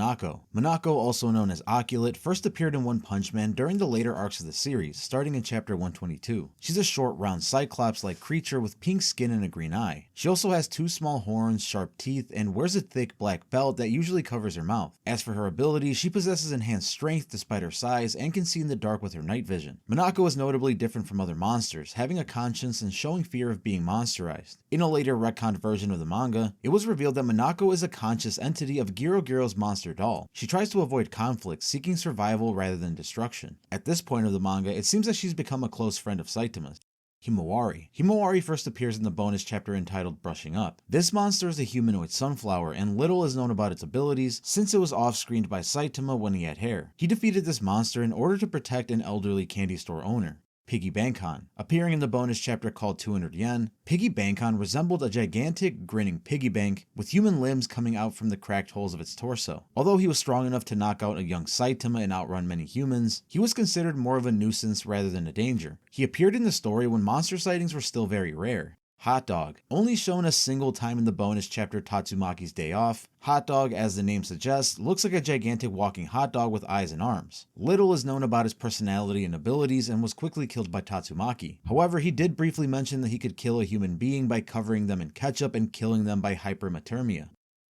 Monako. Monako, also known as Oculate, first appeared in One Punch Man during the later arcs of the series, starting in chapter 122. She's a short, round Cyclops-like creature with pink skin and a green eye. She also has 2 small horns, sharp teeth, and wears a thick black belt that usually covers her mouth. As for her abilities, she possesses enhanced strength despite her size and can see in the dark with her night vision. Monako is notably different from other monsters, having a conscience and showing fear of being monsterized. In a later retconned version of the manga, it was revealed that Monako is a conscious entity of Giro Giro's monster doll. She tries to avoid conflict, seeking survival rather than destruction. At this point of the manga, it seems that she's become a close friend of Saitama's. Himawari. Himawari first appears in the bonus chapter entitled Brushing Up. This monster is a humanoid sunflower, and little is known about its abilities since it was off-screened by Saitama when he had hair. He defeated this monster in order to protect an elderly candy store owner. Piggy Bankon. Appearing in the bonus chapter called 200 Yen, Piggy Bankon resembled a gigantic, grinning piggy bank with human limbs coming out from the cracked holes of its torso. Although he was strong enough to knock out a young Saitama and outrun many humans, he was considered more of a nuisance rather than a danger. He appeared in the story when monster sightings were still very rare. Hot Dog. Only shown a single time in the bonus chapter Tatsumaki's Day Off, Hot Dog, as the name suggests, looks like a gigantic walking hot dog with eyes and arms. Little is known about his personality and abilities and was quickly killed by Tatsumaki. However, he did briefly mention that he could kill a human being by covering them in ketchup and killing them by hypermethermia.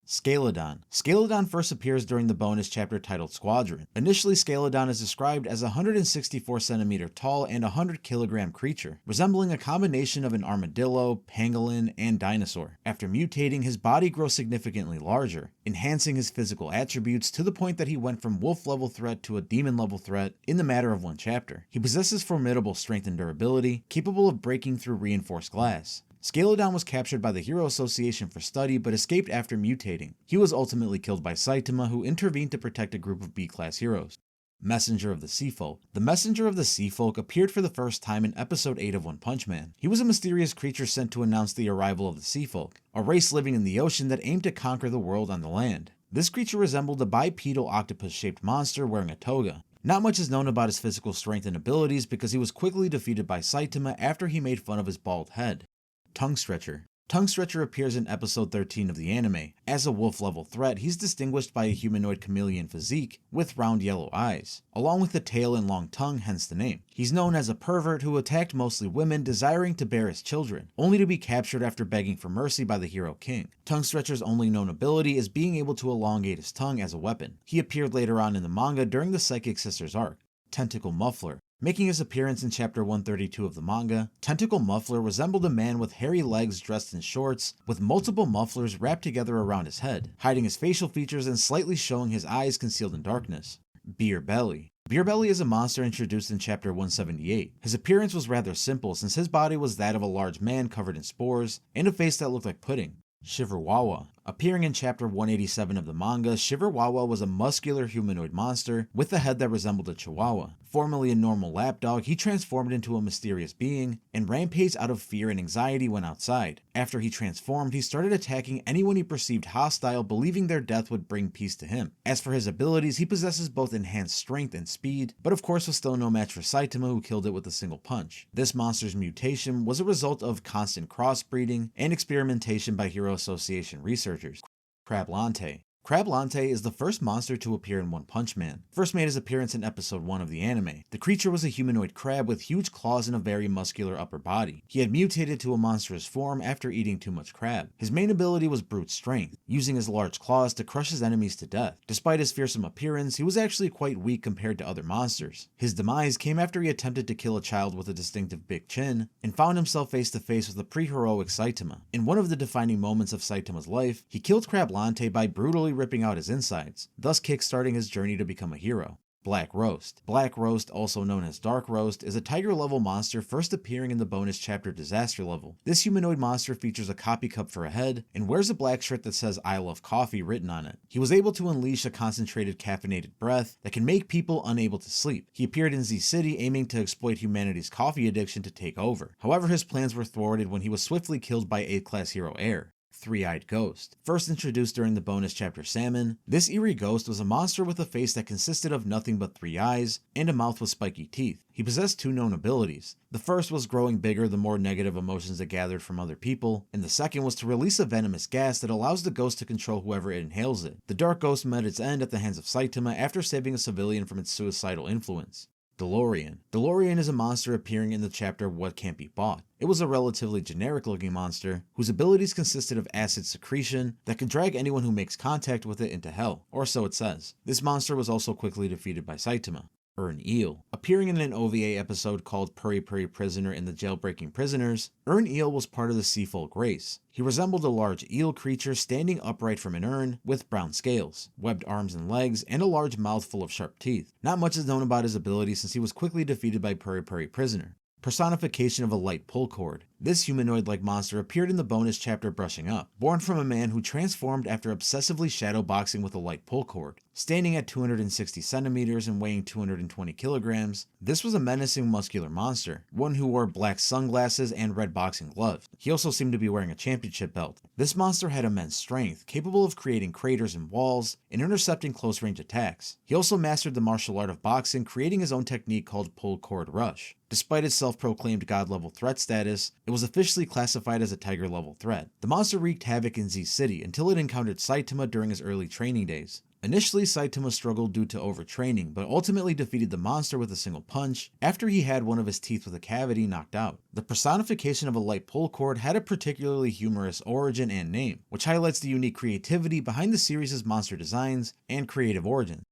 Scalodon. Scalodon first appears during the bonus chapter titled Squadron. Initially, Scalodon is described as a 164 cm tall and 100 kg creature, resembling a combination of an armadillo, pangolin, and dinosaur. After mutating, his body grows significantly larger, enhancing his physical attributes to the point that he went from wolf-level threat to a demon-level threat in the matter of one chapter. He possesses formidable strength and durability, capable of breaking through reinforced glass. Scalodon was captured by the Hero Association for study but escaped after mutating. He was ultimately killed by Saitama, who intervened to protect a group of B-class heroes. Messenger of the Sea Folk. The Messenger of the Sea Folk appeared for the first time in episode 8 of One Punch Man. He was a mysterious creature sent to announce the arrival of the Sea Folk, a race living in the ocean that aimed to conquer the world on the land. This creature resembled a bipedal octopus-shaped monster wearing a toga. Not much is known about his physical strength and abilities because he was quickly defeated by Saitama after he made fun of his bald head. Tongue Stretcher. Tongue Stretcher appears in episode 13 of the anime. As a wolf-level threat, he's distinguished by a humanoid chameleon physique with round yellow eyes, along with a tail and long tongue, hence the name. He's known as a pervert who attacked mostly women desiring to bear his children, only to be captured after begging for mercy by the Hero King. Tongue Stretcher's only known ability is being able to elongate his tongue as a weapon. He appeared later on in the manga during the Psychic Sisters arc. Tentacle Muffler. Making his appearance in chapter 132 of the manga, Tentacle Muffler resembled a man with hairy legs dressed in shorts, with multiple mufflers wrapped together around his head, hiding his facial features and slightly showing his eyes concealed in darkness. Beer Belly. Beer Belly is a monster introduced in chapter 178. His appearance was rather simple since his body was that of a large man covered in spores, and a face that looked like pudding. Shiverwawa. Appearing in chapter 187 of the manga, Shiverwawa was a muscular humanoid monster with a head that resembled a chihuahua. Formerly a normal lapdog, he transformed into a mysterious being and rampaged out of fear and anxiety when outside. After he transformed, he started attacking anyone he perceived hostile, believing their death would bring peace to him. As for his abilities, he possesses both enhanced strength and speed, but of course was still no match for Saitama, who killed it with a single punch. This monster's mutation was a result of constant crossbreeding and experimentation by Hero Association researchers. Crablante. Crablante is the first monster to appear in One Punch Man. First made his appearance in episode 1 of the anime. The creature was a humanoid crab with huge claws and a very muscular upper body. He had mutated to a monstrous form after eating too much crab. His main ability was brute strength, using his large claws to crush his enemies to death. Despite his fearsome appearance, he was actually quite weak compared to other monsters. His demise came after he attempted to kill a child with a distinctive big chin, and found himself face to face with the pre-heroic Saitama. In one of the defining moments of Saitama's life, he killed Crablante by brutally ripping out his insides, thus kick-starting his journey to become a hero. Black Roast. Black Roast, also known as Dark Roast, is a tiger-level monster first appearing in the bonus chapter Disaster Level. This humanoid monster features a coffee cup for a head and wears a black shirt that says "I love coffee" written on it. He was able to unleash a concentrated caffeinated breath that can make people unable to sleep. He appeared in Z City aiming to exploit humanity's coffee addiction to take over. However, his plans were thwarted when he was swiftly killed by 8th class hero Air. Three-Eyed Ghost. First introduced during the bonus chapter Salmon, this eerie ghost was a monster with a face that consisted of nothing but 3 eyes and a mouth with spiky teeth. He possessed 2 known abilities. The first was growing bigger the more negative emotions it gathered from other people, and the second was to release a venomous gas that allows the ghost to control whoever it inhales it. The Dark Ghost met its end at the hands of Saitama after saving a civilian from its suicidal influence. DeLorean. DeLorean is a monster appearing in the chapter What Can't Be Bought. It was a relatively generic looking monster whose abilities consisted of acid secretion that could drag anyone who makes contact with it into hell, or so it says. This monster was also quickly defeated by Saitama. Ern Eel. Appearing in an OVA episode called Puri Puri Prisoner and the Jailbreaking Prisoners, Ern Eel was part of the Sea Folk race. He resembled a large eel creature standing upright from an urn with brown scales, webbed arms and legs, and a large mouth full of sharp teeth. Not much is known about his ability since he was quickly defeated by Puri Puri Prisoner. Personification of a light pull cord. This humanoid-like monster appeared in the bonus chapter Brushing Up, born from a man who transformed after obsessively shadowboxing with a light pull cord. Standing at 260 centimeters and weighing 220 kilograms, this was a menacing muscular monster, one who wore black sunglasses and red boxing gloves. He also seemed to be wearing a championship belt. This monster had immense strength, capable of creating craters in walls and intercepting close-range attacks. He also mastered the martial art of boxing, creating his own technique called Pull Cord Rush. Despite its self-proclaimed god-level threat status, it was officially classified as a tiger-level threat. The monster wreaked havoc in Z City until it encountered Saitama during his early training days. Initially, Saitama struggled due to overtraining, but ultimately defeated the monster with a single punch after he had one of his teeth with a cavity knocked out. The personification of a light pull cord had a particularly humorous origin and name, which highlights the unique creativity behind the series' monster designs and creative origin.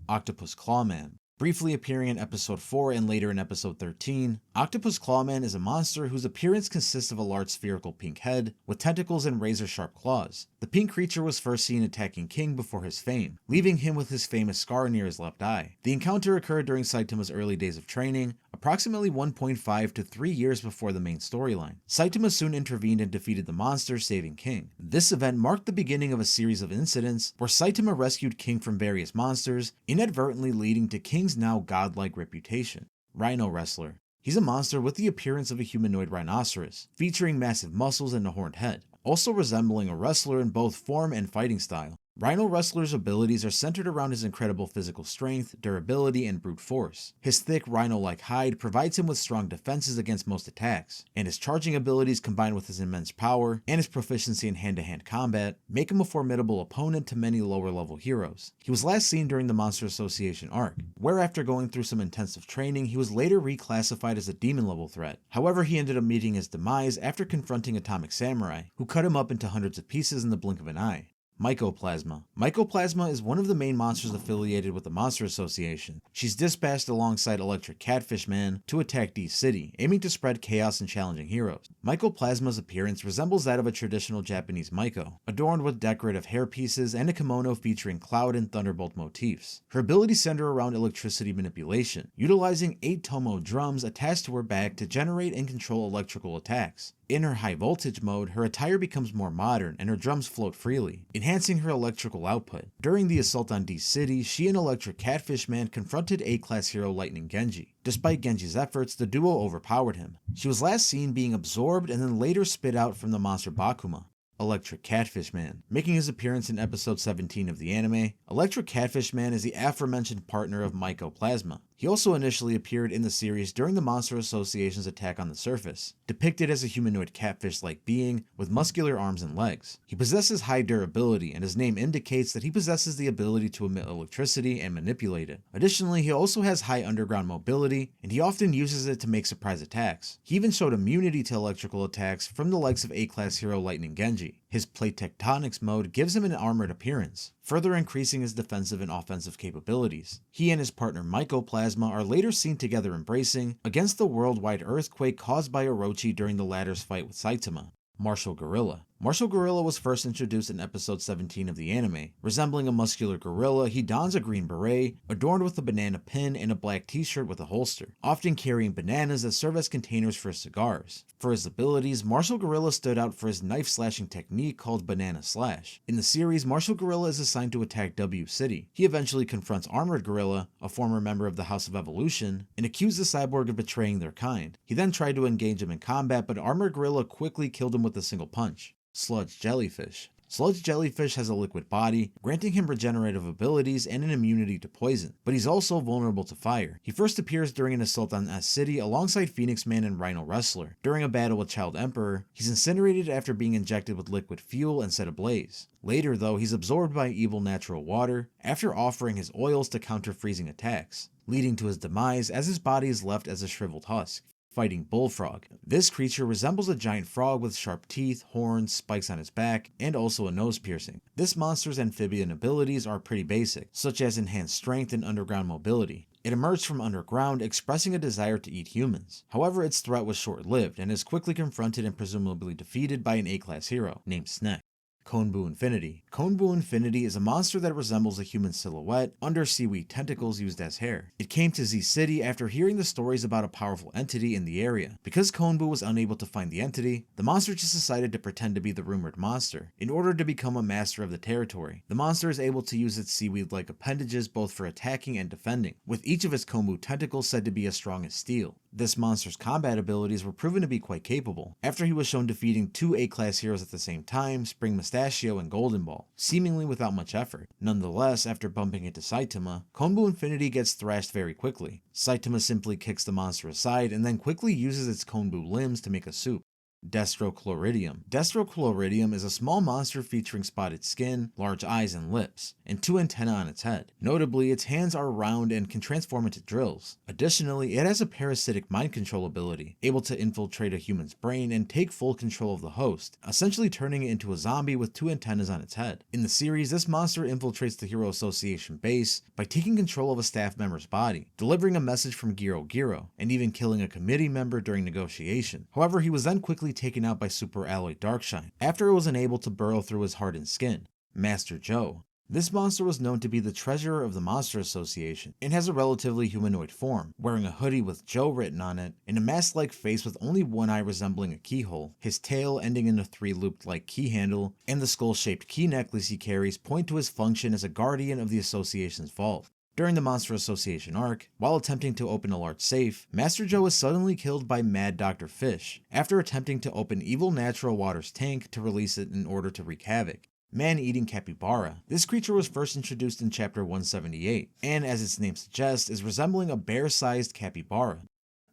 Octopus Clawman. Briefly appearing in episode 4 and later in episode 13, Octopus Clawman is a monster whose appearance consists of a large spherical pink head with tentacles and razor-sharp claws. The pink creature was first seen attacking King before his fame, leaving him with his famous scar near his left eye. The encounter occurred during Saitama's early days of training, approximately 1.5 to 3 years before the main storyline. Saitama soon intervened and defeated the monster, saving King. This event marked the beginning of a series of incidents where Saitama rescued King from various monsters, inadvertently leading to King's now godlike reputation. Rhino Wrestler. He's a monster with the appearance of a humanoid rhinoceros, featuring massive muscles and a horned head, also resembling a wrestler in both form and fighting style. Rhino Wrestler's abilities are centered around his incredible physical strength, durability, and brute force. His thick rhino-like hide provides him with strong defenses against most attacks, and his charging abilities combined with his immense power and his proficiency in hand-to-hand combat make him a formidable opponent to many lower-level heroes. He was last seen during the Monster Association arc, where after going through some intensive training, he was later reclassified as a demon-level threat. However, he ended up meeting his demise after confronting Atomic Samurai, who cut him up into hundreds of pieces in the blink of an eye. Mycoplasma. Mycoplasma is one of the main monsters affiliated with the Monster Association. She's dispatched alongside Electric Catfish Man to attack D City, aiming to spread chaos and challenging heroes. Mycoplasma's appearance resembles that of a traditional Japanese Myco, adorned with decorative hairpieces and a kimono featuring cloud and thunderbolt motifs. Her abilities center around electricity manipulation, utilizing 8 Tomo drums attached to her back to generate and control electrical attacks. In her high voltage mode, her attire becomes more modern and her drums float freely, enhancing her electrical output. During the assault on D City, she and Electric Catfish Man confronted A-class hero Lightning Genji. Despite Genji's efforts, the duo overpowered him. She was last seen being absorbed and then later spit out from the monster Bakuma. Electric Catfish Man. Making his appearance in episode 17 of the anime, Electric Catfish Man is the aforementioned partner of Mycoplasma. He also initially appeared in the series during the Monster Association's attack on the surface, depicted as a humanoid catfish-like being with muscular arms and legs. He possesses high durability, and his name indicates that he possesses the ability to emit electricity and manipulate it. Additionally, he also has high underground mobility, and he often uses it to make surprise attacks. He even showed immunity to electrical attacks from the likes of A-class hero Lightning Genji. His Plate Tectonics mode gives him an armored appearance, further increasing his defensive and offensive capabilities. He and his partner Mycoplasma are later seen together embracing against the worldwide earthquake caused by Orochi during the latter's fight with Saitama. Martial Gorilla. Martial Gorilla was first introduced in episode 17 of the anime. Resembling a muscular gorilla, he dons a green beret, adorned with a banana pin and a black t-shirt with a holster, often carrying bananas that serve as containers for his cigars. For his abilities, Martial Gorilla stood out for his knife-slashing technique called Banana Slash. In the series, Martial Gorilla is assigned to attack W City. He eventually confronts Armored Gorilla, a former member of the House of Evolution, and accused the cyborg of betraying their kind. He then tried to engage him in combat, but Armored Gorilla quickly killed him with a single punch. Sludge Jellyfish. Sludge Jellyfish has a liquid body, granting him regenerative abilities and an immunity to poison, but he's also vulnerable to fire. He first appears during an assault on S City alongside Phoenix Man and Rhino Wrestler. During a battle with Child Emperor, he's incinerated after being injected with liquid fuel and set ablaze. Later though, he's absorbed by evil natural water after offering his oils to counter freezing attacks, leading to his demise as his body is left as a shriveled husk. Fighting Bullfrog. This creature resembles a giant frog with sharp teeth, horns, spikes on its back, and also a nose piercing. This monster's amphibian abilities are pretty basic, such as enhanced strength and underground mobility. It emerged from underground, expressing a desire to eat humans. However, its threat was short-lived, and is quickly confronted and presumably defeated by an A-class hero, named Snek. Konbu Infinity. Konbu Infinity is a monster that resembles a human silhouette under seaweed tentacles used as hair. It came to Z City after hearing the stories about a powerful entity in the area. Because Konbu was unable to find the entity, the monster just decided to pretend to be the rumored monster, in order to become a master of the territory. The monster is able to use its seaweed-like appendages both for attacking and defending, with each of its Konbu tentacles said to be as strong as steel. This monster's combat abilities were proven to be quite capable, after he was shown defeating two A-class heroes at the same time, Spring Mustachio and Golden Ball, seemingly without much effort. Nonetheless, after bumping into Saitama, Konbu Infinity gets thrashed very quickly. Saitama simply kicks the monster aside and then quickly uses its Konbu limbs to make a soup. Destrochloridium. Destrochloridium is a small monster featuring spotted skin, large eyes and lips, and two antennae on its head. Notably, its hands are round and can transform into drills. Additionally, it has a parasitic mind control ability, able to infiltrate a human's brain and take full control of the host, essentially turning it into a zombie with two antennas on its head. In the series, this monster infiltrates the Hero Association base by taking control of a staff member's body, delivering a message from Giro Giro, and even killing a committee member during negotiation. However, he was then quickly taken out by Super Alloy Darkshine, after it was unable to burrow through his hardened skin. Master Joe. This monster was known to be the treasurer of the Monster Association, and has a relatively humanoid form, wearing a hoodie with Joe written on it, and a mask-like face with only one eye resembling a keyhole. His tail ending in a three-looped-like key handle, and the skull-shaped key necklace he carries point to his function as a guardian of the association's vault. During the Monster Association arc, while attempting to open a large safe, Master Joe is suddenly killed by Mad Dr. Fish, after attempting to open Evil Natural Water's tank to release it in order to wreak havoc. Man-eating capybara. This creature was first introduced in chapter 178, and as its name suggests, is resembling a bear-sized capybara.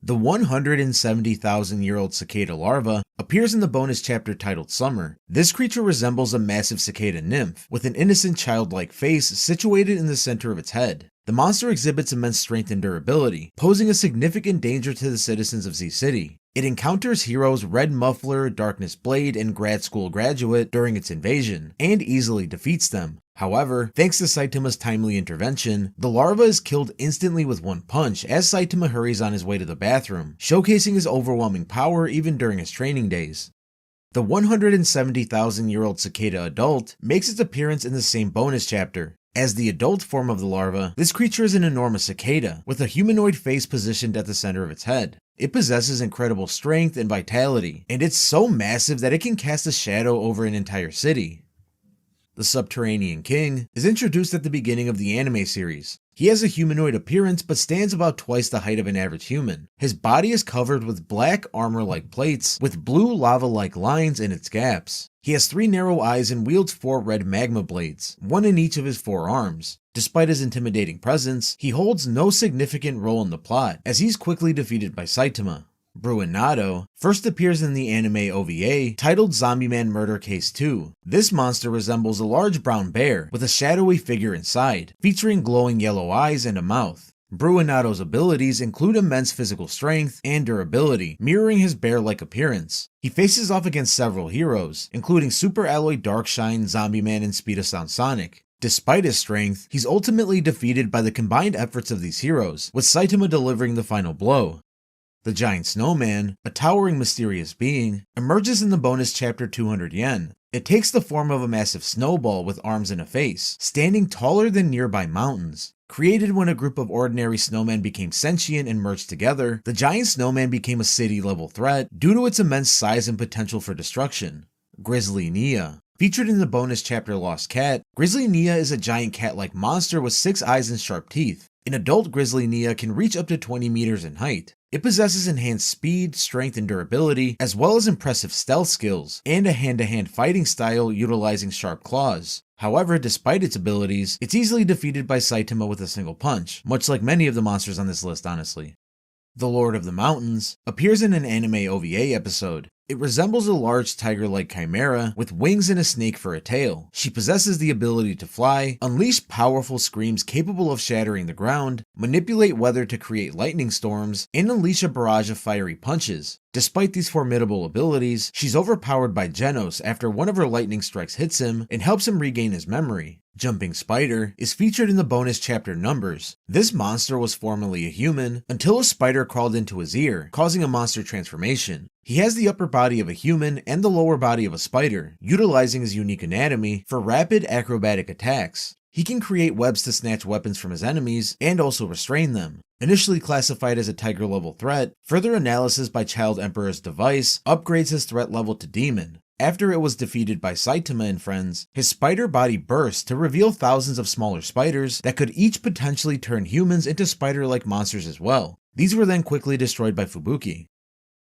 The 170,000-year-old cicada larva appears in the bonus chapter titled Summer. This creature resembles a massive cicada nymph, with an innocent childlike face situated in the center of its head. The monster exhibits immense strength and durability, posing a significant danger to the citizens of Z City. It encounters heroes Red Muffler, Darkness Blade, and Grad School Graduate during its invasion, and easily defeats them. However, thanks to Saitama's timely intervention, the larva is killed instantly with one punch as Saitama hurries on his way to the bathroom, showcasing his overwhelming power even during his training days. The 170,000-year-old cicada adult makes its appearance in the same bonus chapter. As the adult form of the larva, this creature is an enormous cicada, with a humanoid face positioned at the center of its head. It possesses incredible strength and vitality, and it's so massive that it can cast a shadow over an entire city. The Subterranean King is introduced at the beginning of the anime series. He has a humanoid appearance but stands about twice the height of an average human. His body is covered with black armor-like plates with blue lava-like lines in its gaps. He has 3 narrow eyes and wields 4 red magma blades, one in each of his 4 arms. Despite his intimidating presence, he holds no significant role in the plot, as he's quickly defeated by Saitama. Bruinado first appears in the anime OVA titled Zombie Man Murder Case 2. This monster resembles a large brown bear with a shadowy figure inside, featuring glowing yellow eyes and a mouth. Bruinado's abilities include immense physical strength and durability, mirroring his bear-like appearance. He faces off against several heroes, including Super Alloy Darkshine, Zombie Man, and Speed of Sound Sonic. Despite his strength, he's ultimately defeated by the combined efforts of these heroes, with Saitama delivering the final blow. The Giant Snowman, a towering mysterious being, emerges in the bonus chapter 200 Yen. It takes the form of a massive snowball with arms and a face, standing taller than nearby mountains. Created when a group of ordinary snowmen became sentient and merged together, the Giant Snowman became a city-level threat due to its immense size and potential for destruction. Grizzly Nia. Featured in the bonus chapter Lost Cat, Grizzly Nia is a giant cat-like monster with 6 eyes and sharp teeth. An adult Grizzly Nia can reach up to 20 meters in height. It possesses enhanced speed, strength, and durability, as well as impressive stealth skills, and a hand-to-hand fighting style utilizing sharp claws. However, despite its abilities, it's easily defeated by Saitama with a single punch, much like many of the monsters on this list, honestly. The Lord of the Mountains appears in an anime OVA episode. It resembles a large tiger-like chimera with wings and a snake for a tail. She possesses the ability to fly, unleash powerful screams capable of shattering the ground, manipulate weather to create lightning storms, and unleash a barrage of fiery punches. Despite these formidable abilities, she's overpowered by Genos after one of her lightning strikes hits him and helps him regain his memory. Jumping Spider is featured in the bonus chapter Numbers. This monster was formerly a human until a spider crawled into his ear, causing a monster transformation. He has the upper body of a human and the lower body of a spider, utilizing his unique anatomy for rapid acrobatic attacks. He can create webs to snatch weapons from his enemies and also restrain them. Initially classified as a tiger level threat, further analysis by Child Emperor's device upgrades his threat level to demon. After it was defeated by Saitama and friends, his spider body burst to reveal thousands of smaller spiders that could each potentially turn humans into spider-like monsters as well. These were then quickly destroyed by Fubuki.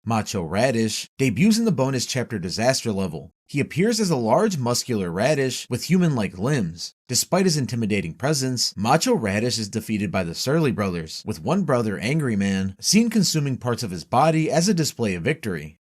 Macho Radish debuts in the bonus chapter Disaster level. He appears as a large muscular radish with human-like limbs. Despite his intimidating presence, Macho Radish is defeated by the Surly brothers, with one brother, Angry Man, seen consuming parts of his body as a display of victory.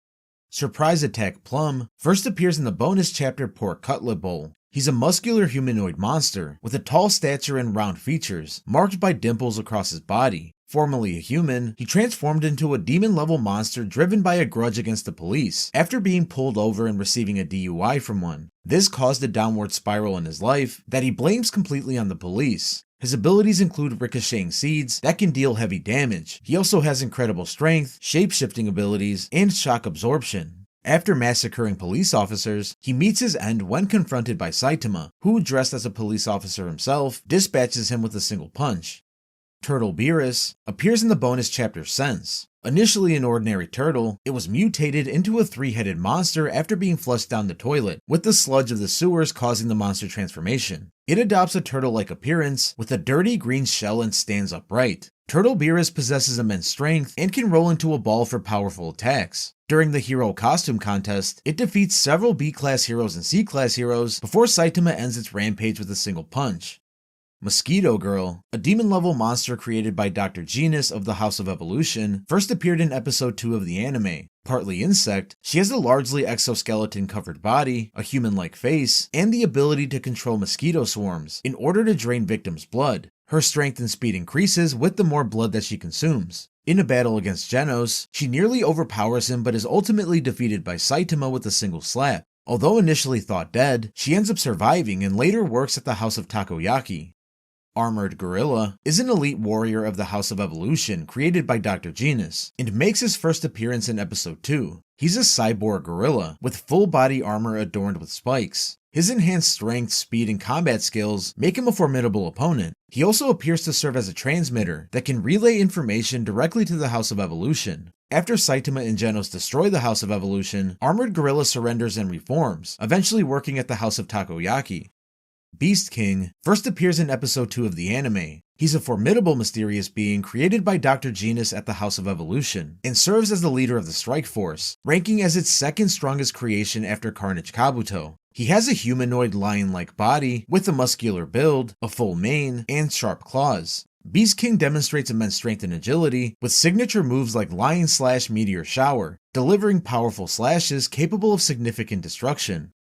Surprise Attack Plum first appears in the bonus chapter Pork Cutlet Bowl. He's a muscular humanoid monster with a tall stature and round features, marked by dimples across his body. Formerly a human, he transformed into a demon-level monster driven by a grudge against the police after being pulled over and receiving a DUI from one. This caused a downward spiral in his life that he blames completely on the police. His abilities include ricocheting seeds that can deal heavy damage. He also has incredible strength, shape-shifting abilities, and shock absorption. After massacring police officers, he meets his end when confronted by Saitama, who, dressed as a police officer himself, dispatches him with a single punch. Turtle Beerus appears in the bonus chapter Sense. Initially an ordinary turtle, it was mutated into a three-headed monster after being flushed down the toilet, with the sludge of the sewers causing the monster transformation. It adopts a turtle-like appearance with a dirty green shell and stands upright. Turtle Beerus possesses immense strength and can roll into a ball for powerful attacks. During the hero costume contest, it defeats several B-class heroes and C-class heroes before Saitama ends its rampage with a single punch. Mosquito Girl, a demon-level monster created by Dr. Genus of the House of Evolution, first appeared in episode 2 of the anime. Partly insect, she has a largely exoskeleton-covered body, a human-like face, and the ability to control mosquito swarms in order to drain victims' blood. Her strength and speed increases with the more blood that she consumes. In a battle against Genos, she nearly overpowers him but is ultimately defeated by Saitama with a single slap. Although initially thought dead, she ends up surviving and later works at the House of Takoyaki. Armored Gorilla is an elite warrior of the House of Evolution created by Dr. Genus, and makes his first appearance in episode 2. He's a cyborg gorilla with full body armor adorned with spikes. His enhanced strength, speed, and combat skills make him a formidable opponent. He also appears to serve as a transmitter that can relay information directly to the House of Evolution. After Saitama and Genos destroy the House of Evolution, Armored Gorilla surrenders and reforms, eventually working at the House of Takoyaki. Beast King first appears in episode 2 of the anime. He's a formidable mysterious being created by Dr. Genus at the House of Evolution, and serves as the leader of the Strike Force, ranking as its second strongest creation after Carnage Kabuto. He has a humanoid lion-like body with a muscular build, a full mane, and sharp claws. Beast King demonstrates immense strength and agility, with signature moves like Lion Slash Meteor Shower, delivering powerful slashes capable of significant destruction.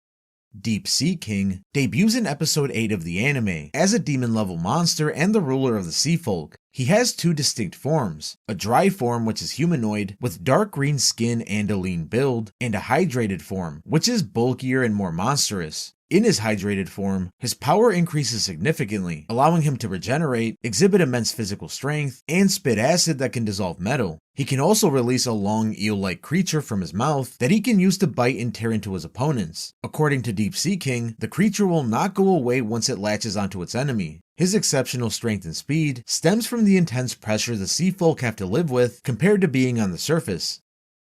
Deep Sea King debuts in episode 8 of the anime as a demon-level monster and the ruler of the Sea Folk. He has two distinct forms, a dry form which is humanoid with dark green skin and a lean build, and a hydrated form which is bulkier and more monstrous. In his hydrated form, his power increases significantly, allowing him to regenerate, exhibit immense physical strength, and spit acid that can dissolve metal. He can also release a long eel-like creature from his mouth that he can use to bite and tear into his opponents. According to Deep Sea King, the creature will not go away once it latches onto its enemy. His exceptional strength and speed stems from the intense pressure the sea folk have to live with compared to being on the surface.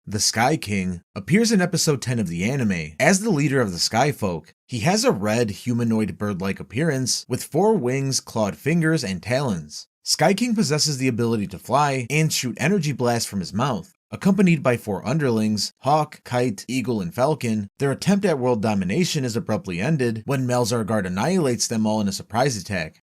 The Sky King appears in episode 10 of the anime as the leader of the Sky Folk. He has a red, humanoid bird-like appearance with 4 wings, clawed fingers, and talons. Sky King possesses the ability to fly and shoot energy blasts from his mouth. Accompanied by 4 underlings, Hawk, Kite, Eagle, and Falcon, their attempt at world domination is abruptly ended when Malzar Guard annihilates them all in a surprise attack.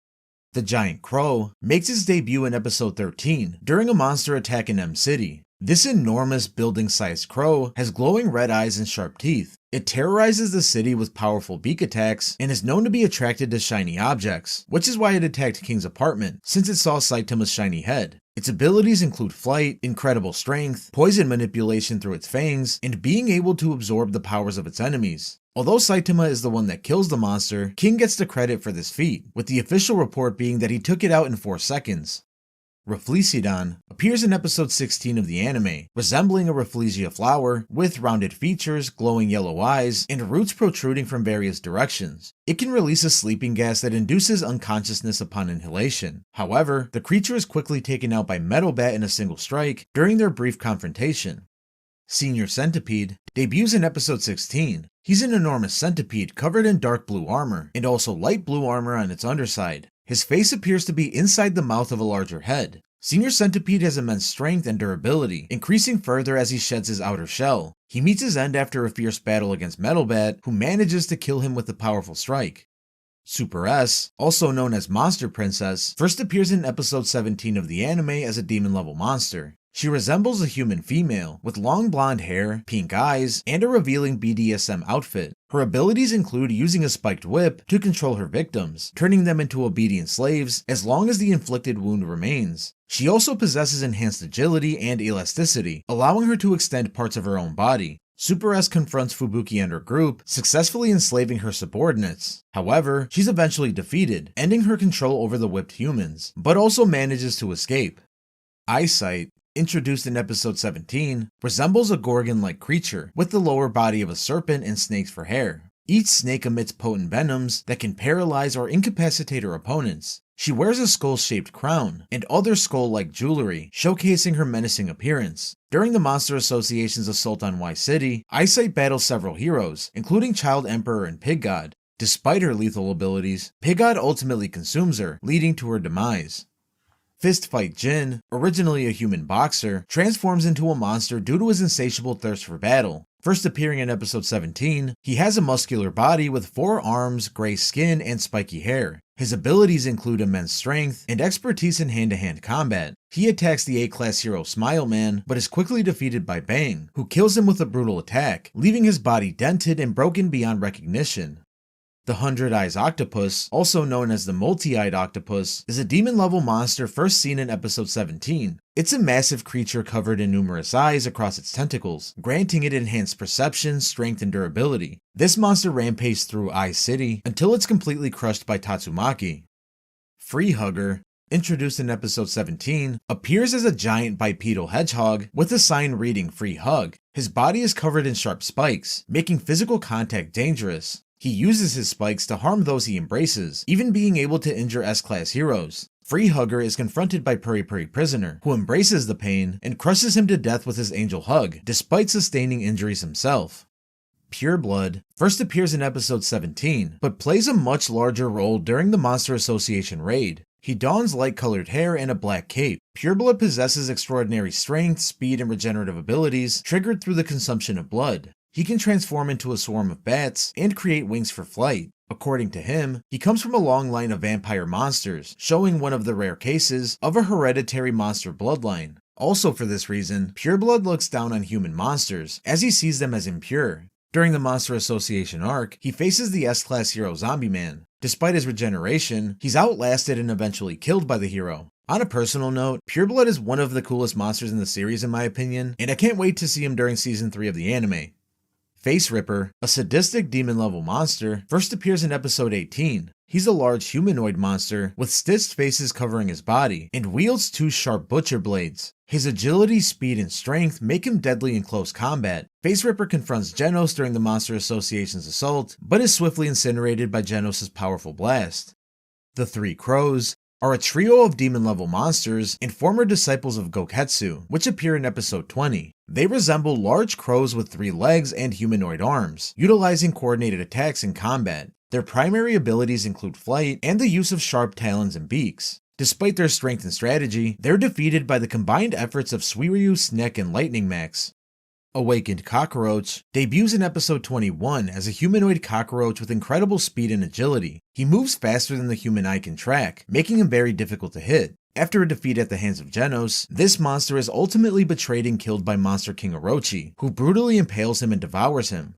The Giant Crow makes its debut in episode 13 during a monster attack in M City. This enormous building-sized crow has glowing red eyes and sharp teeth. It terrorizes the city with powerful beak attacks and is known to be attracted to shiny objects, which is why it attacked King's apartment since it saw Saitama's shiny head. Its abilities include flight, incredible strength, poison manipulation through its fangs, and being able to absorb the powers of its enemies. Although Saitama is the one that kills the monster, King gets the credit for this feat, with the official report being that he took it out in 4 seconds. Rafflesidon appears in episode 16 of the anime, resembling a Rafflesia flower with rounded features, glowing yellow eyes, and roots protruding from various directions. It can release a sleeping gas that induces unconsciousness upon inhalation. However, the creature is quickly taken out by Metal Bat in a single strike during their brief confrontation. Senior Centipede debuts in episode 16. He's an enormous centipede covered in dark blue armor, and also light blue armor on its underside. His face appears to be inside the mouth of a larger head. Senior Centipede has immense strength and durability, increasing further as he sheds his outer shell. He meets his end after a fierce battle against Metal Bat, who manages to kill him with a powerful strike. Super S, also known as Monster Princess, first appears in episode 17 of the anime as a demon-level monster. She resembles a human female, with long blonde hair, pink eyes, and a revealing BDSM outfit. Her abilities include using a spiked whip to control her victims, turning them into obedient slaves as long as the inflicted wound remains. She also possesses enhanced agility and elasticity, allowing her to extend parts of her own body. Super S confronts Fubuki and her group, successfully enslaving her subordinates. However, she's eventually defeated, ending her control over the whipped humans, but also manages to escape. Eyesight, introduced in episode 17, resembles a Gorgon-like creature with the lower body of a serpent and snakes for hair. Each snake emits potent venoms that can paralyze or incapacitate her opponents. She wears a skull-shaped crown and other skull-like jewelry, showcasing her menacing appearance. During the Monster Association's assault on Y City, Eyesight battles several heroes, including Child Emperor and Pig God. Despite her lethal abilities, Pig God ultimately consumes her, leading to her demise. Fist Fight Jin, originally a human boxer, transforms into a monster due to his insatiable thirst for battle. First appearing in episode 17, he has a muscular body with 4 arms, gray skin, and spiky hair. His abilities include immense strength and expertise in hand-to-hand combat. He attacks the A-class hero Smile Man, but is quickly defeated by Bang, who kills him with a brutal attack, leaving his body dented and broken beyond recognition. The 100 Eyes Octopus, also known as the Multi-Eyed Octopus, is a demon-level monster first seen in episode 17. It's a massive creature covered in numerous eyes across its tentacles, granting it enhanced perception, strength, and durability. This monster rampages through Eye City until it's completely crushed by Tatsumaki. Free Hugger, introduced in episode 17, appears as a giant bipedal hedgehog with a sign reading Free Hug. His body is covered in sharp spikes, making physical contact dangerous. He uses his spikes to harm those he embraces, even being able to injure S-class heroes. Free Hugger is confronted by Puri Puri Prisoner, who embraces the pain and crushes him to death with his angel hug, despite sustaining injuries himself. Pure Blood first appears in episode 17, but plays a much larger role during the Monster Association raid. He dons light-colored hair and a black cape. Pureblood possesses extraordinary strength, speed, and regenerative abilities triggered through the consumption of blood. He can transform into a swarm of bats and create wings for flight. According to him, he comes from a long line of vampire monsters, showing one of the rare cases of a hereditary monster bloodline. Also for this reason, Pureblood looks down on human monsters, as he sees them as impure. During the Monster Association arc, he faces the S-class hero Zombie Man. Despite his regeneration, he's outlasted and eventually killed by the hero. On a personal note, Pureblood is one of the coolest monsters in the series in my opinion, and I can't wait to see him during season 3 of the anime. Face Ripper, a sadistic demon-level monster, first appears in episode 18. He's a large humanoid monster with stitched faces covering his body, and wields 2 sharp butcher blades. His agility, speed, and strength make him deadly in close combat. Face Ripper confronts Genos during the Monster Association's assault, but is swiftly incinerated by Genos' powerful blast. The Three Crows are a trio of demon-level monsters and former disciples of Goketsu, which appear in episode 20. They resemble large crows with 3 legs and humanoid arms, utilizing coordinated attacks in combat. Their primary abilities include flight and the use of sharp talons and beaks. Despite their strength and strategy, they're defeated by the combined efforts of Suiryu, Sneck, and Lightning Max. Awakened Cockroach debuts in episode 21 as a humanoid cockroach with incredible speed and agility. He moves faster than the human eye can track, making him very difficult to hit. After a defeat at the hands of Genos, this monster is ultimately betrayed and killed by Monster King Orochi, who brutally impales him and devours him.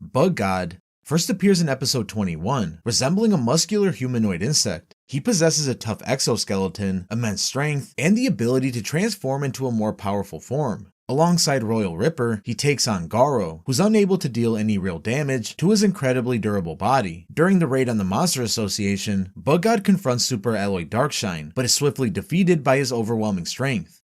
Bug God first appears in episode 21, resembling a muscular humanoid insect. He possesses a tough exoskeleton, immense strength, and the ability to transform into a more powerful form. Alongside Royal Ripper, he takes on Garo, who's unable to deal any real damage to his incredibly durable body. During the raid on the Monster Association, Bug God confronts Super Alloy Darkshine, but is swiftly defeated by his overwhelming strength.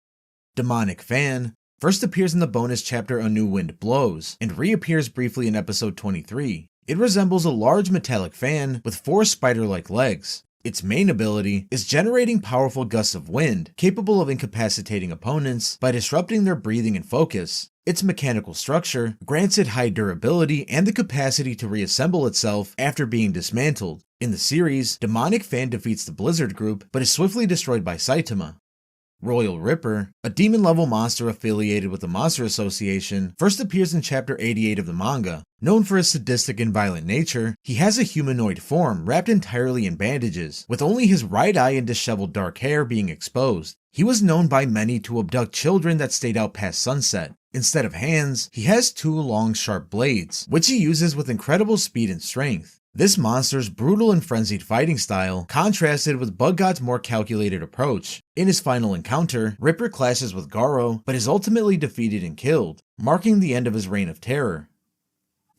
Demonic Fan first appears in the bonus chapter A New Wind Blows, and reappears briefly in episode 23. It resembles a large metallic fan with 4 spider-like legs. Its main ability is generating powerful gusts of wind, capable of incapacitating opponents by disrupting their breathing and focus. Its mechanical structure grants it high durability and the capacity to reassemble itself after being dismantled. In the series, Demonic Fan defeats the Blizzard Group, but is swiftly destroyed by Saitama. Royal Ripper, a demon-level monster affiliated with the Monster Association, first appears in chapter 88 of the manga. Known for his sadistic and violent nature, he has a humanoid form wrapped entirely in bandages, with only his right eye and disheveled dark hair being exposed. He was known by many to abduct children that stayed out past sunset. Instead of hands, he has 2 long sharp blades, which he uses with incredible speed and strength. This monster's brutal and frenzied fighting style contrasted with Bug God's more calculated approach. In his final encounter, Ripper clashes with Garo, but is ultimately defeated and killed, marking the end of his reign of terror.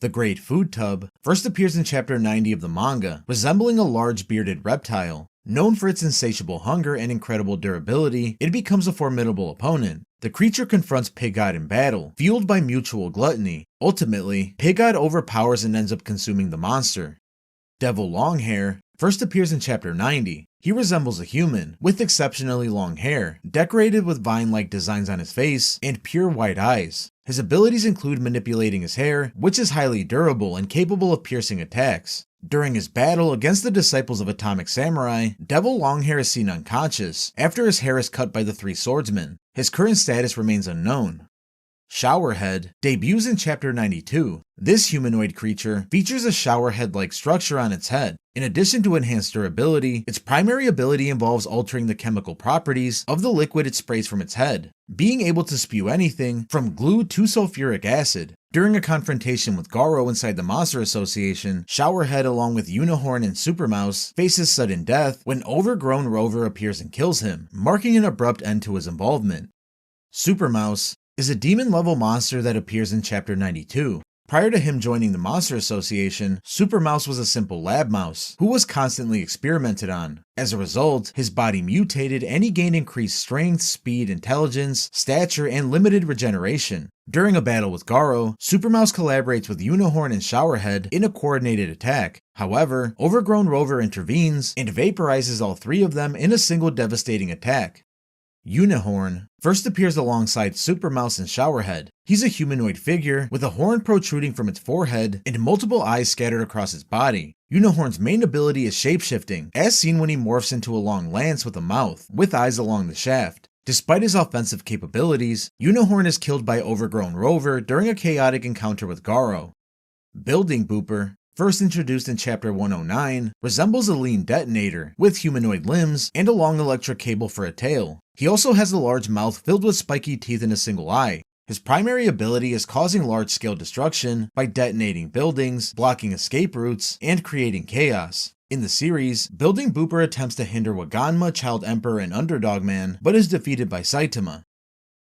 The Great Food Tub first appears in chapter 90 of the manga, resembling a large bearded reptile. Known for its insatiable hunger and incredible durability, it becomes a formidable opponent. The creature confronts Pig God in battle, fueled by mutual gluttony. Ultimately, Pig God overpowers and ends up consuming the monster. Devil Longhair first appears in chapter 90. He resembles a human, with exceptionally long hair, decorated with vine-like designs on his face, and pure white eyes. His abilities include manipulating his hair, which is highly durable and capable of piercing attacks. During his battle against the disciples of Atomic Samurai, Devil Longhair is seen unconscious after his hair is cut by the 3 swordsmen. His current status remains unknown. Showerhead debuts in chapter 92. This humanoid creature features a showerhead-like structure on its head. In addition to enhanced durability, its primary ability involves altering the chemical properties of the liquid it sprays from its head, being able to spew anything from glue to sulfuric acid. During a confrontation with Garo inside the Monster Association, Showerhead along with Unicorn and Supermouse faces sudden death when Overgrown Rover appears and kills him, marking an abrupt end to his involvement. Supermouse is a demon-level monster that appears in chapter 92. Prior to him joining the Monster Association, Supermouse was a simple lab mouse, who was constantly experimented on. As a result, his body mutated and he gained increased strength, speed, intelligence, stature, and limited regeneration. During a battle with Garo, Supermouse collaborates with Unicorn and Showerhead in a coordinated attack. However, Overgrown Rover intervenes and vaporizes all 3 of them in a single devastating attack. Unicorn first appears alongside Supermouse and Showerhead. He's a humanoid figure with a horn protruding from its forehead and multiple eyes scattered across its body. Unicorn's main ability is shapeshifting, as seen when he morphs into a long lance with a mouth, with eyes along the shaft. Despite his offensive capabilities, Unicorn is killed by Overgrown Rover during a chaotic encounter with Garo. Building Booper, first introduced in chapter 109, resembles a lean detonator with humanoid limbs and a long electric cable for a tail. He also has a large mouth filled with spiky teeth and a single eye. His primary ability is causing large-scale destruction by detonating buildings, blocking escape routes, and creating chaos. In the series, Building Booper attempts to hinder Waganma, Child Emperor, and Underdog Man, but is defeated by Saitama.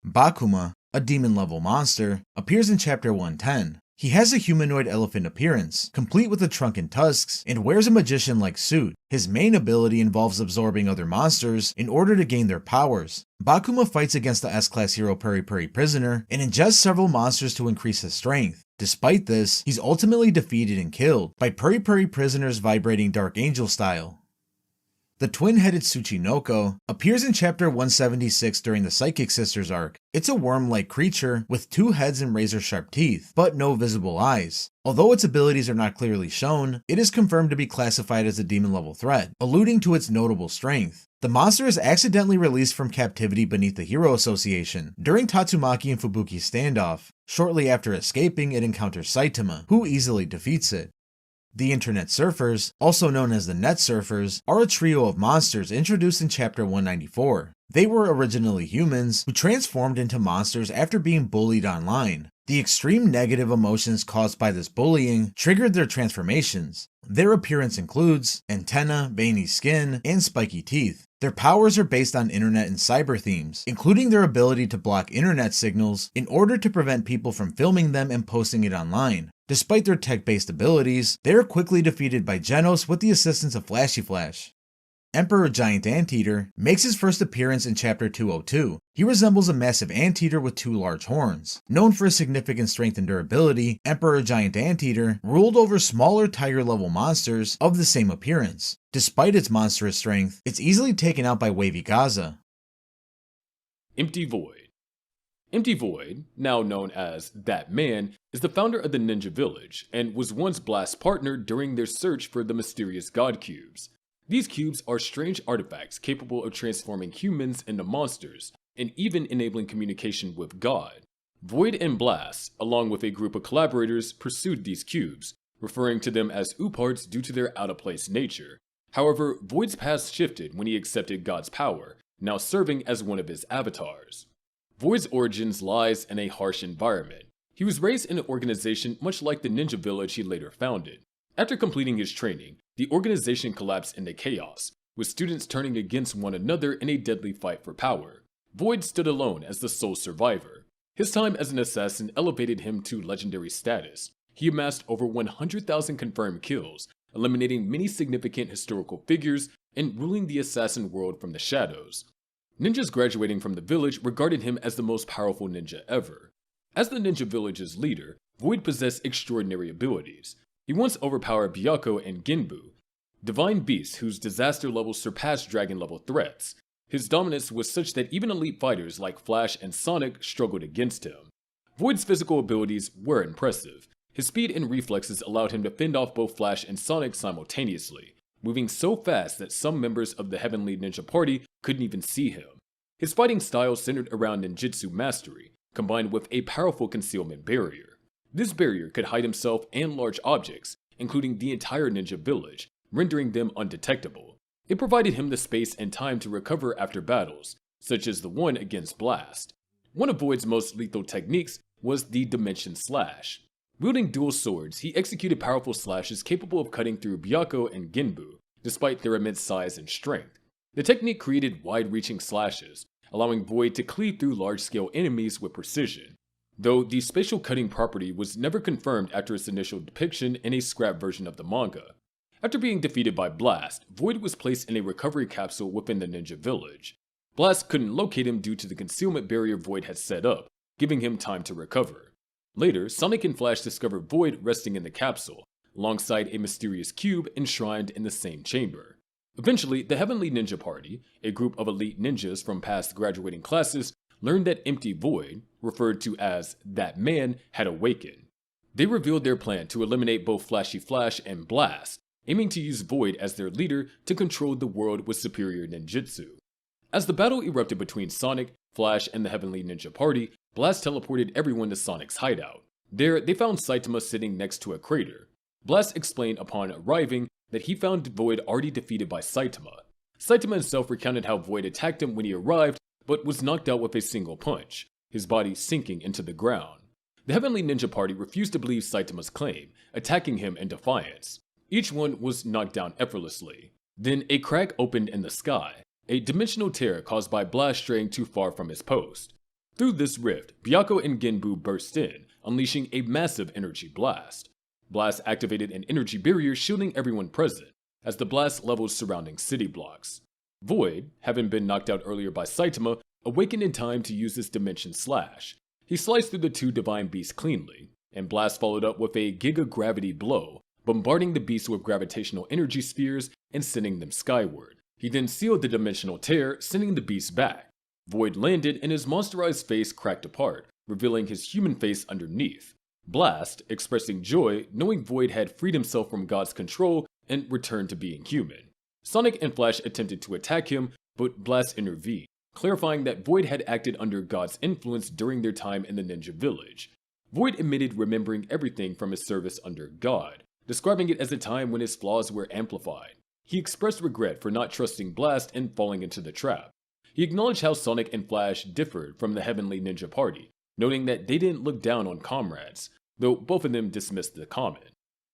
Bakuma, a demon-level monster, appears in chapter 110. He has a humanoid elephant appearance, complete with a trunk and tusks, and wears a magician-like suit. His main ability involves absorbing other monsters in order to gain their powers. Bakuma fights against the S-Class hero Puri Puri Prisoner and ingests several monsters to increase his strength. Despite this, he's ultimately defeated and killed by Puri Puri Prisoner's vibrating Dark Angel style. The twin-headed Tsuchinoko appears in chapter 176 during the Psychic Sisters arc. It's a worm-like creature with 2 heads and razor-sharp teeth, but no visible eyes. Although its abilities are not clearly shown, it is confirmed to be classified as a demon-level threat, alluding to its notable strength. The monster is accidentally released from captivity beneath the Hero Association during Tatsumaki and Fubuki's standoff. Shortly after escaping, it encounters Saitama, who easily defeats it. The Internet Surfers, also known as the Net Surfers, are a trio of monsters introduced in Chapter 194. They were originally humans who transformed into monsters after being bullied online. The extreme negative emotions caused by this bullying triggered their transformations. Their appearance includes antenna, veiny skin, and spiky teeth. Their powers are based on internet and cyber themes, including their ability to block internet signals in order to prevent people from filming them and posting it online. Despite their tech-based abilities, they are quickly defeated by Genos with the assistance of Flashy Flash. Emperor Giant Anteater makes his first appearance in Chapter 202. He resembles a massive anteater with two large horns. Known for his significant strength and durability, Emperor Giant Anteater ruled over smaller tiger-level monsters of the same appearance. Despite its monstrous strength, it's easily taken out by Wavy Gaza. Empty Void. Empty Void, now known as That Man, is the founder of the Ninja Village and was once Blast's partner during their search for the mysterious God Cubes. These cubes are strange artifacts capable of transforming humans into monsters and even enabling communication with God. Void and Blast, along with a group of collaborators, pursued these cubes, referring to them as Uparts due to their out-of-place nature. However, Void's path shifted when he accepted God's power, now serving as one of his avatars. Void's origins lies in a harsh environment. He was raised in an organization much like the Ninja Village he later founded. After completing his training, the organization collapsed into chaos, with students turning against one another in a deadly fight for power. Void stood alone as the sole survivor. His time as an assassin elevated him to legendary status. He amassed over 100,000 confirmed kills, eliminating many significant historical figures and ruling the assassin world from the shadows. Ninjas graduating from the village regarded him as the most powerful ninja ever. As the Ninja Village's leader, Void possessed extraordinary abilities. He once overpowered Byakko and Genbu, divine beasts whose disaster levels surpassed dragon-level threats. His dominance was such that even elite fighters like Flash and Sonic struggled against him. Void's physical abilities were impressive. His speed and reflexes allowed him to fend off both Flash and Sonic simultaneously, moving so fast that some members of the Heavenly Ninja Party couldn't even see him. His fighting style centered around ninjutsu mastery, combined with a powerful concealment barrier. This barrier could hide himself and large objects, including the entire ninja village, rendering them undetectable. It provided him the space and time to recover after battles, such as the one against Blast. One of Void's most lethal techniques was the Dimension Slash. Wielding dual swords, he executed powerful slashes capable of cutting through Byakko and Genbu, despite their immense size and strength. The technique created wide-reaching slashes, allowing Void to cleave through large-scale enemies with precision. Though the spatial cutting property was never confirmed after its initial depiction in a scrap version of the manga. After being defeated by Blast, Void was placed in a recovery capsule within the Ninja Village. Blast couldn't locate him due to the concealment barrier Void had set up, giving him time to recover. Later, Sonic and Flash discovered Void resting in the capsule, alongside a mysterious cube enshrined in the same chamber. Eventually, the Heavenly Ninja Party, a group of elite ninjas from past graduating classes, learned that Empty Void, referred to as That Man, had awakened. They revealed their plan to eliminate both Flashy Flash and Blast, aiming to use Void as their leader to control the world with superior ninjutsu. As the battle erupted between Sonic, Flash, and the Heavenly Ninja Party, Blast teleported everyone to Sonic's hideout. There, they found Saitama sitting next to a crater. Blast explained upon arriving that he found Void already defeated by Saitama. Saitama himself recounted how Void attacked him when he arrived, but was knocked out with a single punch, his body sinking into the ground. The Heavenly Ninja Party refused to believe Saitama's claim, attacking him in defiance. Each one was knocked down effortlessly. Then a crack opened in the sky, a dimensional tear caused by Blast straying too far from his post. Through this rift, Byakko and Genbu burst in, unleashing a massive energy blast. Blast activated an energy barrier shielding everyone present, as the blast leveled surrounding city blocks. Void, having been knocked out earlier by Saitama, awakened in time to use this Dimension Slash. He sliced through the two divine beasts cleanly, and Blast followed up with a Giga Gravity blow, bombarding the beasts with gravitational energy spheres and sending them skyward. He then sealed the dimensional tear, sending the beasts back. Void landed and his monsterized face cracked apart, revealing his human face underneath. Blast, expressing joy, knowing Void had freed himself from God's control and returned to being human. Sonic and Flash attempted to attack him, but Blast intervened, clarifying that Void had acted under God's influence during their time in the Ninja Village. Void admitted remembering everything from his service under God, describing it as a time when his flaws were amplified. He expressed regret for not trusting Blast and falling into the trap. He acknowledged how Sonic and Flash differed from the Heavenly Ninja Party, noting that they didn't look down on comrades, though both of them dismissed the comment.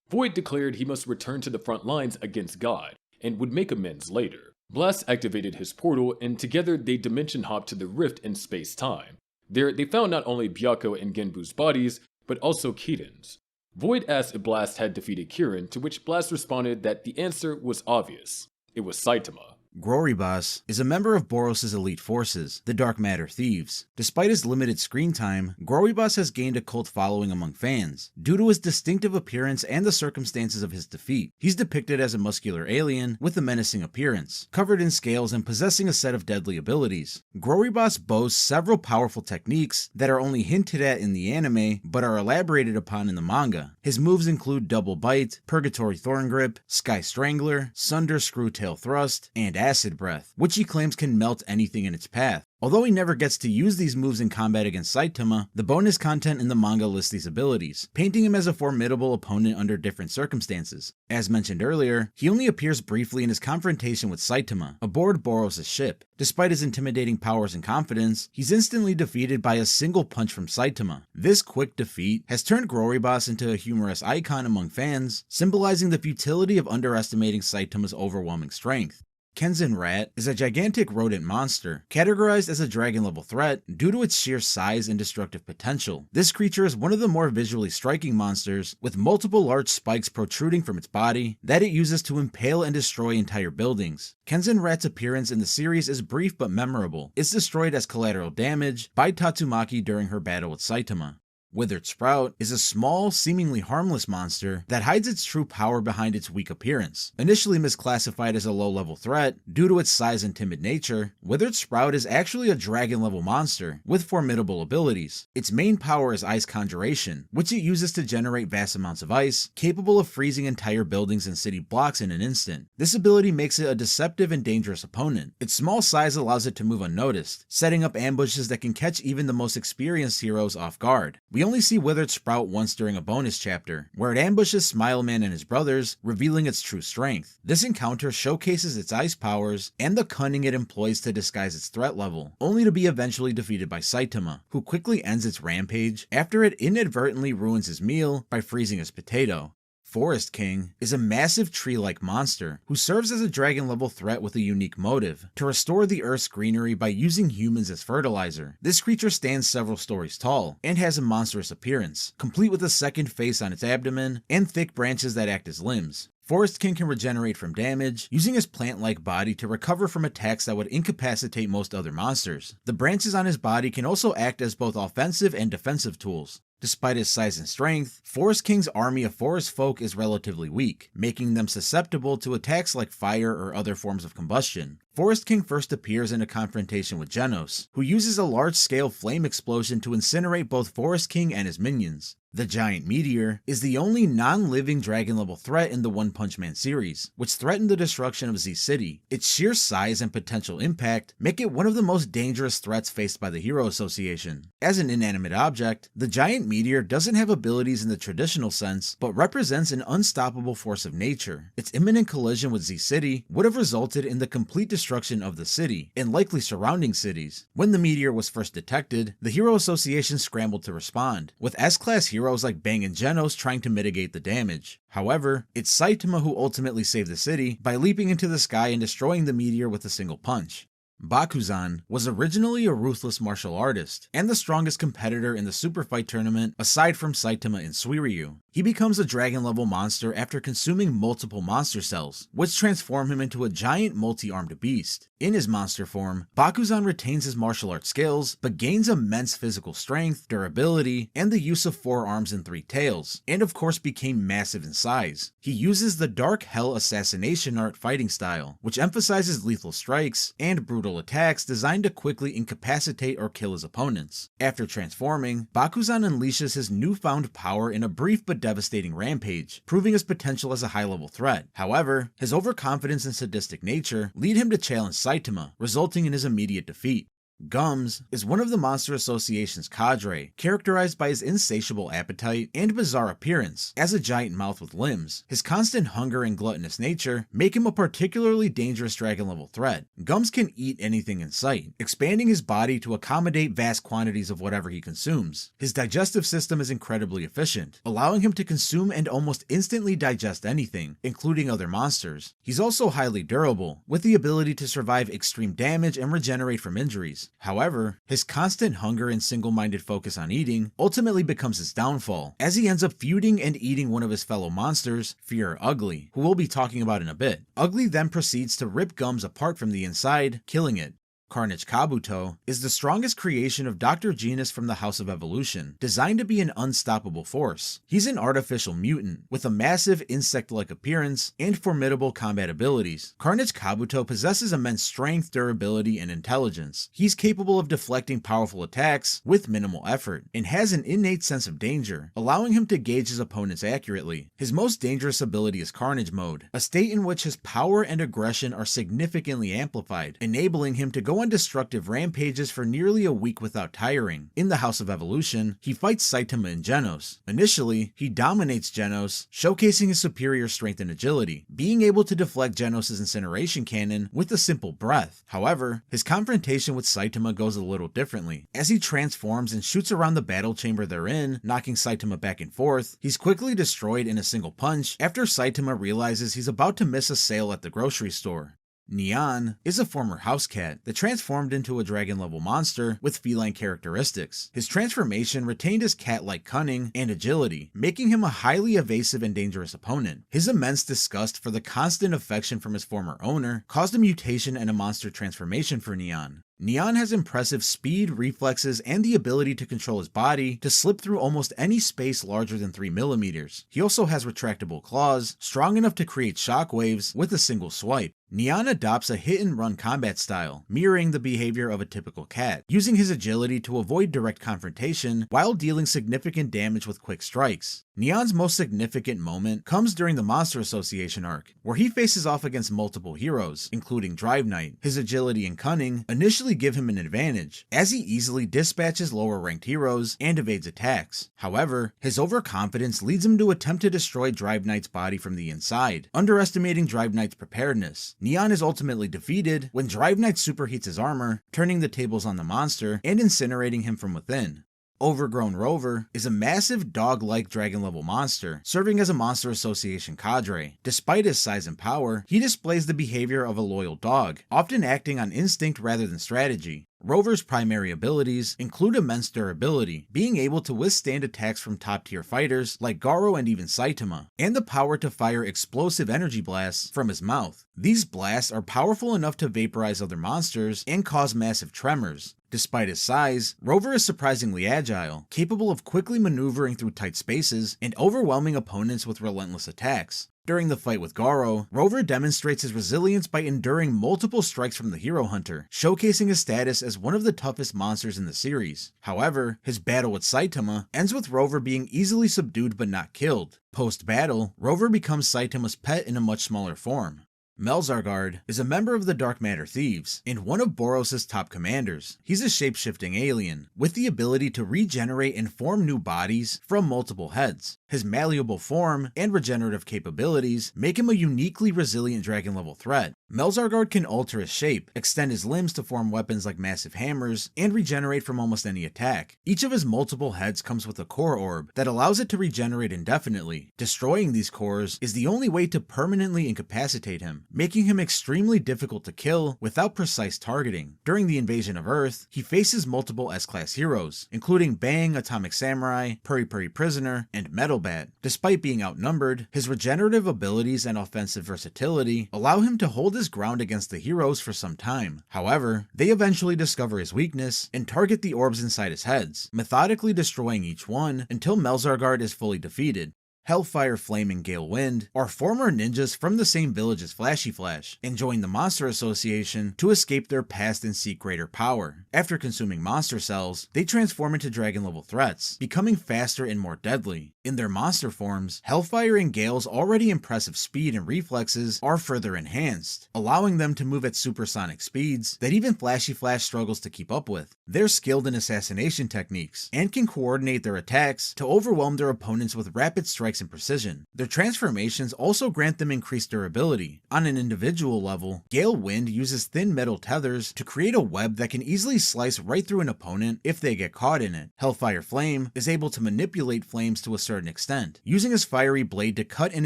Void declared he must return to the front lines against God, and would make amends later. Blast activated his portal, and together they dimension hopped to the rift in space-time. There, they found not only Byakko and Genbu's bodies, but also Kirin's. Void asked if Blast had defeated Kirin, to which Blast responded that the answer was obvious. It was Saitama. Grorybas is a member of Boros' elite forces, the Dark Matter Thieves. Despite his limited screen time, Grorybas has gained a cult following among fans, due to his distinctive appearance and the circumstances of his defeat. He's depicted as a muscular alien with a menacing appearance, covered in scales and possessing a set of deadly abilities. Grorybas boasts several powerful techniques that are only hinted at in the anime, but are elaborated upon in the manga. His moves include Double Bite, Purgatory Thorn Grip, Sky Strangler, Sunder Screwtail Thrust, and Acid Breath, which he claims can melt anything in its path. Although he never gets to use these moves in combat against Saitama, the bonus content in the manga lists these abilities, painting him as a formidable opponent under different circumstances. As mentioned earlier, he only appears briefly in his confrontation with Saitama, aboard Boros' ship. Despite his intimidating powers and confidence, he's instantly defeated by a single punch from Saitama. This quick defeat has turned Grorybas into a humorous icon among fans, symbolizing the futility of underestimating Saitama's overwhelming strength. Kenzen Rat is a gigantic rodent monster, categorized as a dragon-level threat due to its sheer size and destructive potential. This creature is one of the more visually striking monsters, with multiple large spikes protruding from its body that it uses to impale and destroy entire buildings. Kenzen Rat's appearance in the series is brief but memorable. It's destroyed as collateral damage by Tatsumaki during her battle with Saitama. Withered Sprout is a small, seemingly harmless monster that hides its true power behind its weak appearance. Initially misclassified as a low-level threat due to its size and timid nature, Withered Sprout is actually a dragon-level monster with formidable abilities. Its main power is Ice Conjuration, which it uses to generate vast amounts of ice, capable of freezing entire buildings and city blocks in an instant. This ability makes it a deceptive and dangerous opponent. Its small size allows it to move unnoticed, setting up ambushes that can catch even the most experienced heroes off guard. We only see Withered Sprout once during a bonus chapter, where it ambushes Smile Man and his brothers, revealing its true strength. This encounter showcases its ice powers and the cunning it employs to disguise its threat level, only to be eventually defeated by Saitama, who quickly ends its rampage after it inadvertently ruins his meal by freezing his potato. Forest King is a massive tree-like monster who serves as a dragon-level threat with a unique motive: to restore the Earth's greenery by using humans as fertilizer. This creature stands several stories tall and has a monstrous appearance, complete with a second face on its abdomen and thick branches that act as limbs. Forest King can regenerate from damage, using his plant-like body to recover from attacks that would incapacitate most other monsters. The branches on his body can also act as both offensive and defensive tools. Despite his size and strength, Forest King's army of forest folk is relatively weak, making them susceptible to attacks like fire or other forms of combustion. Forest King first appears in a confrontation with Genos, who uses a large-scale flame explosion to incinerate both Forest King and his minions. The Giant Meteor is the only non-living dragon-level threat in the One Punch Man series, which threatened the destruction of Z City. Its sheer size and potential impact make it one of the most dangerous threats faced by the Hero Association. As an inanimate object, the Giant Meteor doesn't have abilities in the traditional sense, but represents an unstoppable force of nature. Its imminent collision with Z City would have resulted in the complete destruction of the city, and likely surrounding cities. When the meteor was first detected, the Hero Association scrambled to respond, with S-Class heroes like Bang and Genos trying to mitigate the damage. However, it's Saitama who ultimately saved the city by leaping into the sky and destroying the meteor with a single punch. Bakuzan was originally a ruthless martial artist, and the strongest competitor in the Super Fight tournament aside from Saitama and Suiryu. He becomes a dragon-level monster after consuming multiple monster cells, which transform him into a giant multi-armed beast. In his monster form, Bakuzan retains his martial arts skills, but gains immense physical strength, durability, and the use of 4 arms and 3 tails, and of course became massive in size. He uses the Dark Hell Assassination Art fighting style, which emphasizes lethal strikes and brutal brutal attacks designed to quickly incapacitate or kill his opponents. After transforming, Bakuzan unleashes his newfound power in a brief but devastating rampage, proving his potential as a high-level threat. However, his overconfidence and sadistic nature lead him to challenge Saitama, resulting in his immediate defeat. Gums is one of the Monster Association's cadre, characterized by his insatiable appetite and bizarre appearance as a giant mouth with limbs. His constant hunger and gluttonous nature make him a particularly dangerous dragon-level threat. Gums can eat anything in sight, expanding his body to accommodate vast quantities of whatever he consumes. His digestive system is incredibly efficient, allowing him to consume and almost instantly digest anything, including other monsters. He's also highly durable, with the ability to survive extreme damage and regenerate from injuries. However, his constant hunger and single-minded focus on eating ultimately becomes his downfall, as he ends up feuding and eating one of his fellow monsters, Fear Ugly, who we'll be talking about in a bit. Ugly then proceeds to rip Gums apart from the inside, killing it. Carnage Kabuto is the strongest creation of Dr. Genus from the House of Evolution, designed to be an unstoppable force. He's an artificial mutant, with a massive insect-like appearance and formidable combat abilities. Carnage Kabuto possesses immense strength, durability, and intelligence. He's capable of deflecting powerful attacks with minimal effort, and has an innate sense of danger, allowing him to gauge his opponents accurately. His most dangerous ability is Carnage Mode, a state in which his power and aggression are significantly amplified, enabling him to go on destructive rampages for nearly a week without tiring. In the House of Evolution, he fights Saitama and Genos. Initially, he dominates Genos, showcasing his superior strength and agility, being able to deflect Genos' incineration cannon with a simple breath. However, his confrontation with Saitama goes a little differently. As he transforms and shoots around the battle chamber they're in, knocking Saitama back and forth, he's quickly destroyed in a single punch after Saitama realizes he's about to miss a sale at the grocery store. Neon is a former house cat that transformed into a dragon-level monster with feline characteristics. His transformation retained his cat-like cunning and agility, making him a highly evasive and dangerous opponent. His immense disgust for the constant affection from his former owner caused a mutation and a monster transformation for Neon. Neon has impressive speed, reflexes, and the ability to control his body to slip through almost any space larger than 3mm. He also has retractable claws, strong enough to create shockwaves with a single swipe. Neon adopts a hit-and-run combat style, mirroring the behavior of a typical cat, using his agility to avoid direct confrontation while dealing significant damage with quick strikes. Neon's most significant moment comes during the Monster Association arc, where he faces off against multiple heroes, including Drive Knight. His agility and cunning initially give him an advantage, as he easily dispatches lower-ranked heroes and evades attacks. However, his overconfidence leads him to attempt to destroy Drive Knight's body from the inside, underestimating Drive Knight's preparedness. Neon is ultimately defeated when Drive Knight superheats his armor, turning the tables on the monster and incinerating him from within. Overgrown Rover is a massive dog-like dragon-level monster, serving as a Monster Association cadre. Despite his size and power, he displays the behavior of a loyal dog, often acting on instinct rather than strategy. Rover's primary abilities include immense durability, being able to withstand attacks from top-tier fighters like Garo and even Saitama, and the power to fire explosive energy blasts from his mouth. These blasts are powerful enough to vaporize other monsters and cause massive tremors. Despite his size, Rover is surprisingly agile, capable of quickly maneuvering through tight spaces and overwhelming opponents with relentless attacks. During the fight with Garo, Rover demonstrates his resilience by enduring multiple strikes from the Hero Hunter, showcasing his status as one of the toughest monsters in the series. However, his battle with Saitama ends with Rover being easily subdued but not killed. Post-battle, Rover becomes Saitama's pet in a much smaller form. Melzargard is a member of the Dark Matter Thieves, and one of Boros' top commanders. He's a shape-shifting alien, with the ability to regenerate and form new bodies from multiple heads. His malleable form and regenerative capabilities make him a uniquely resilient dragon-level threat. Melzargard can alter his shape, extend his limbs to form weapons like massive hammers, and regenerate from almost any attack. Each of his multiple heads comes with a core orb that allows it to regenerate indefinitely. Destroying these cores is the only way to permanently incapacitate him, making him extremely difficult to kill without precise targeting. During the invasion of Earth, he faces multiple S-Class heroes, including Bang, Atomic Samurai, Puri Puri Prisoner, and Metal Bat. Despite being outnumbered, his regenerative abilities and offensive versatility allow him to hold his ground against the heroes for some time. However, they eventually discover his weakness and target the orbs inside his heads, methodically destroying each one until Melzargard is fully defeated. Hellfire Flame and Gale Wind are former ninjas from the same village as Flashy Flash, and joined the Monster Association to escape their past and seek greater power. After consuming monster cells, they transform into dragon-level threats, becoming faster and more deadly. In their monster forms, Hellfire and Gale's already impressive speed and reflexes are further enhanced, allowing them to move at supersonic speeds that even Flashy Flash struggles to keep up with. They're skilled in assassination techniques, and can coordinate their attacks to overwhelm their opponents with rapid strikes and precision. Their transformations also grant them increased durability. On an individual level, Gale Wind uses thin metal tethers to create a web that can easily slice right through an opponent if they get caught in it. Hellfire Flame is able to manipulate flames to a certain extent, using his fiery blade to cut and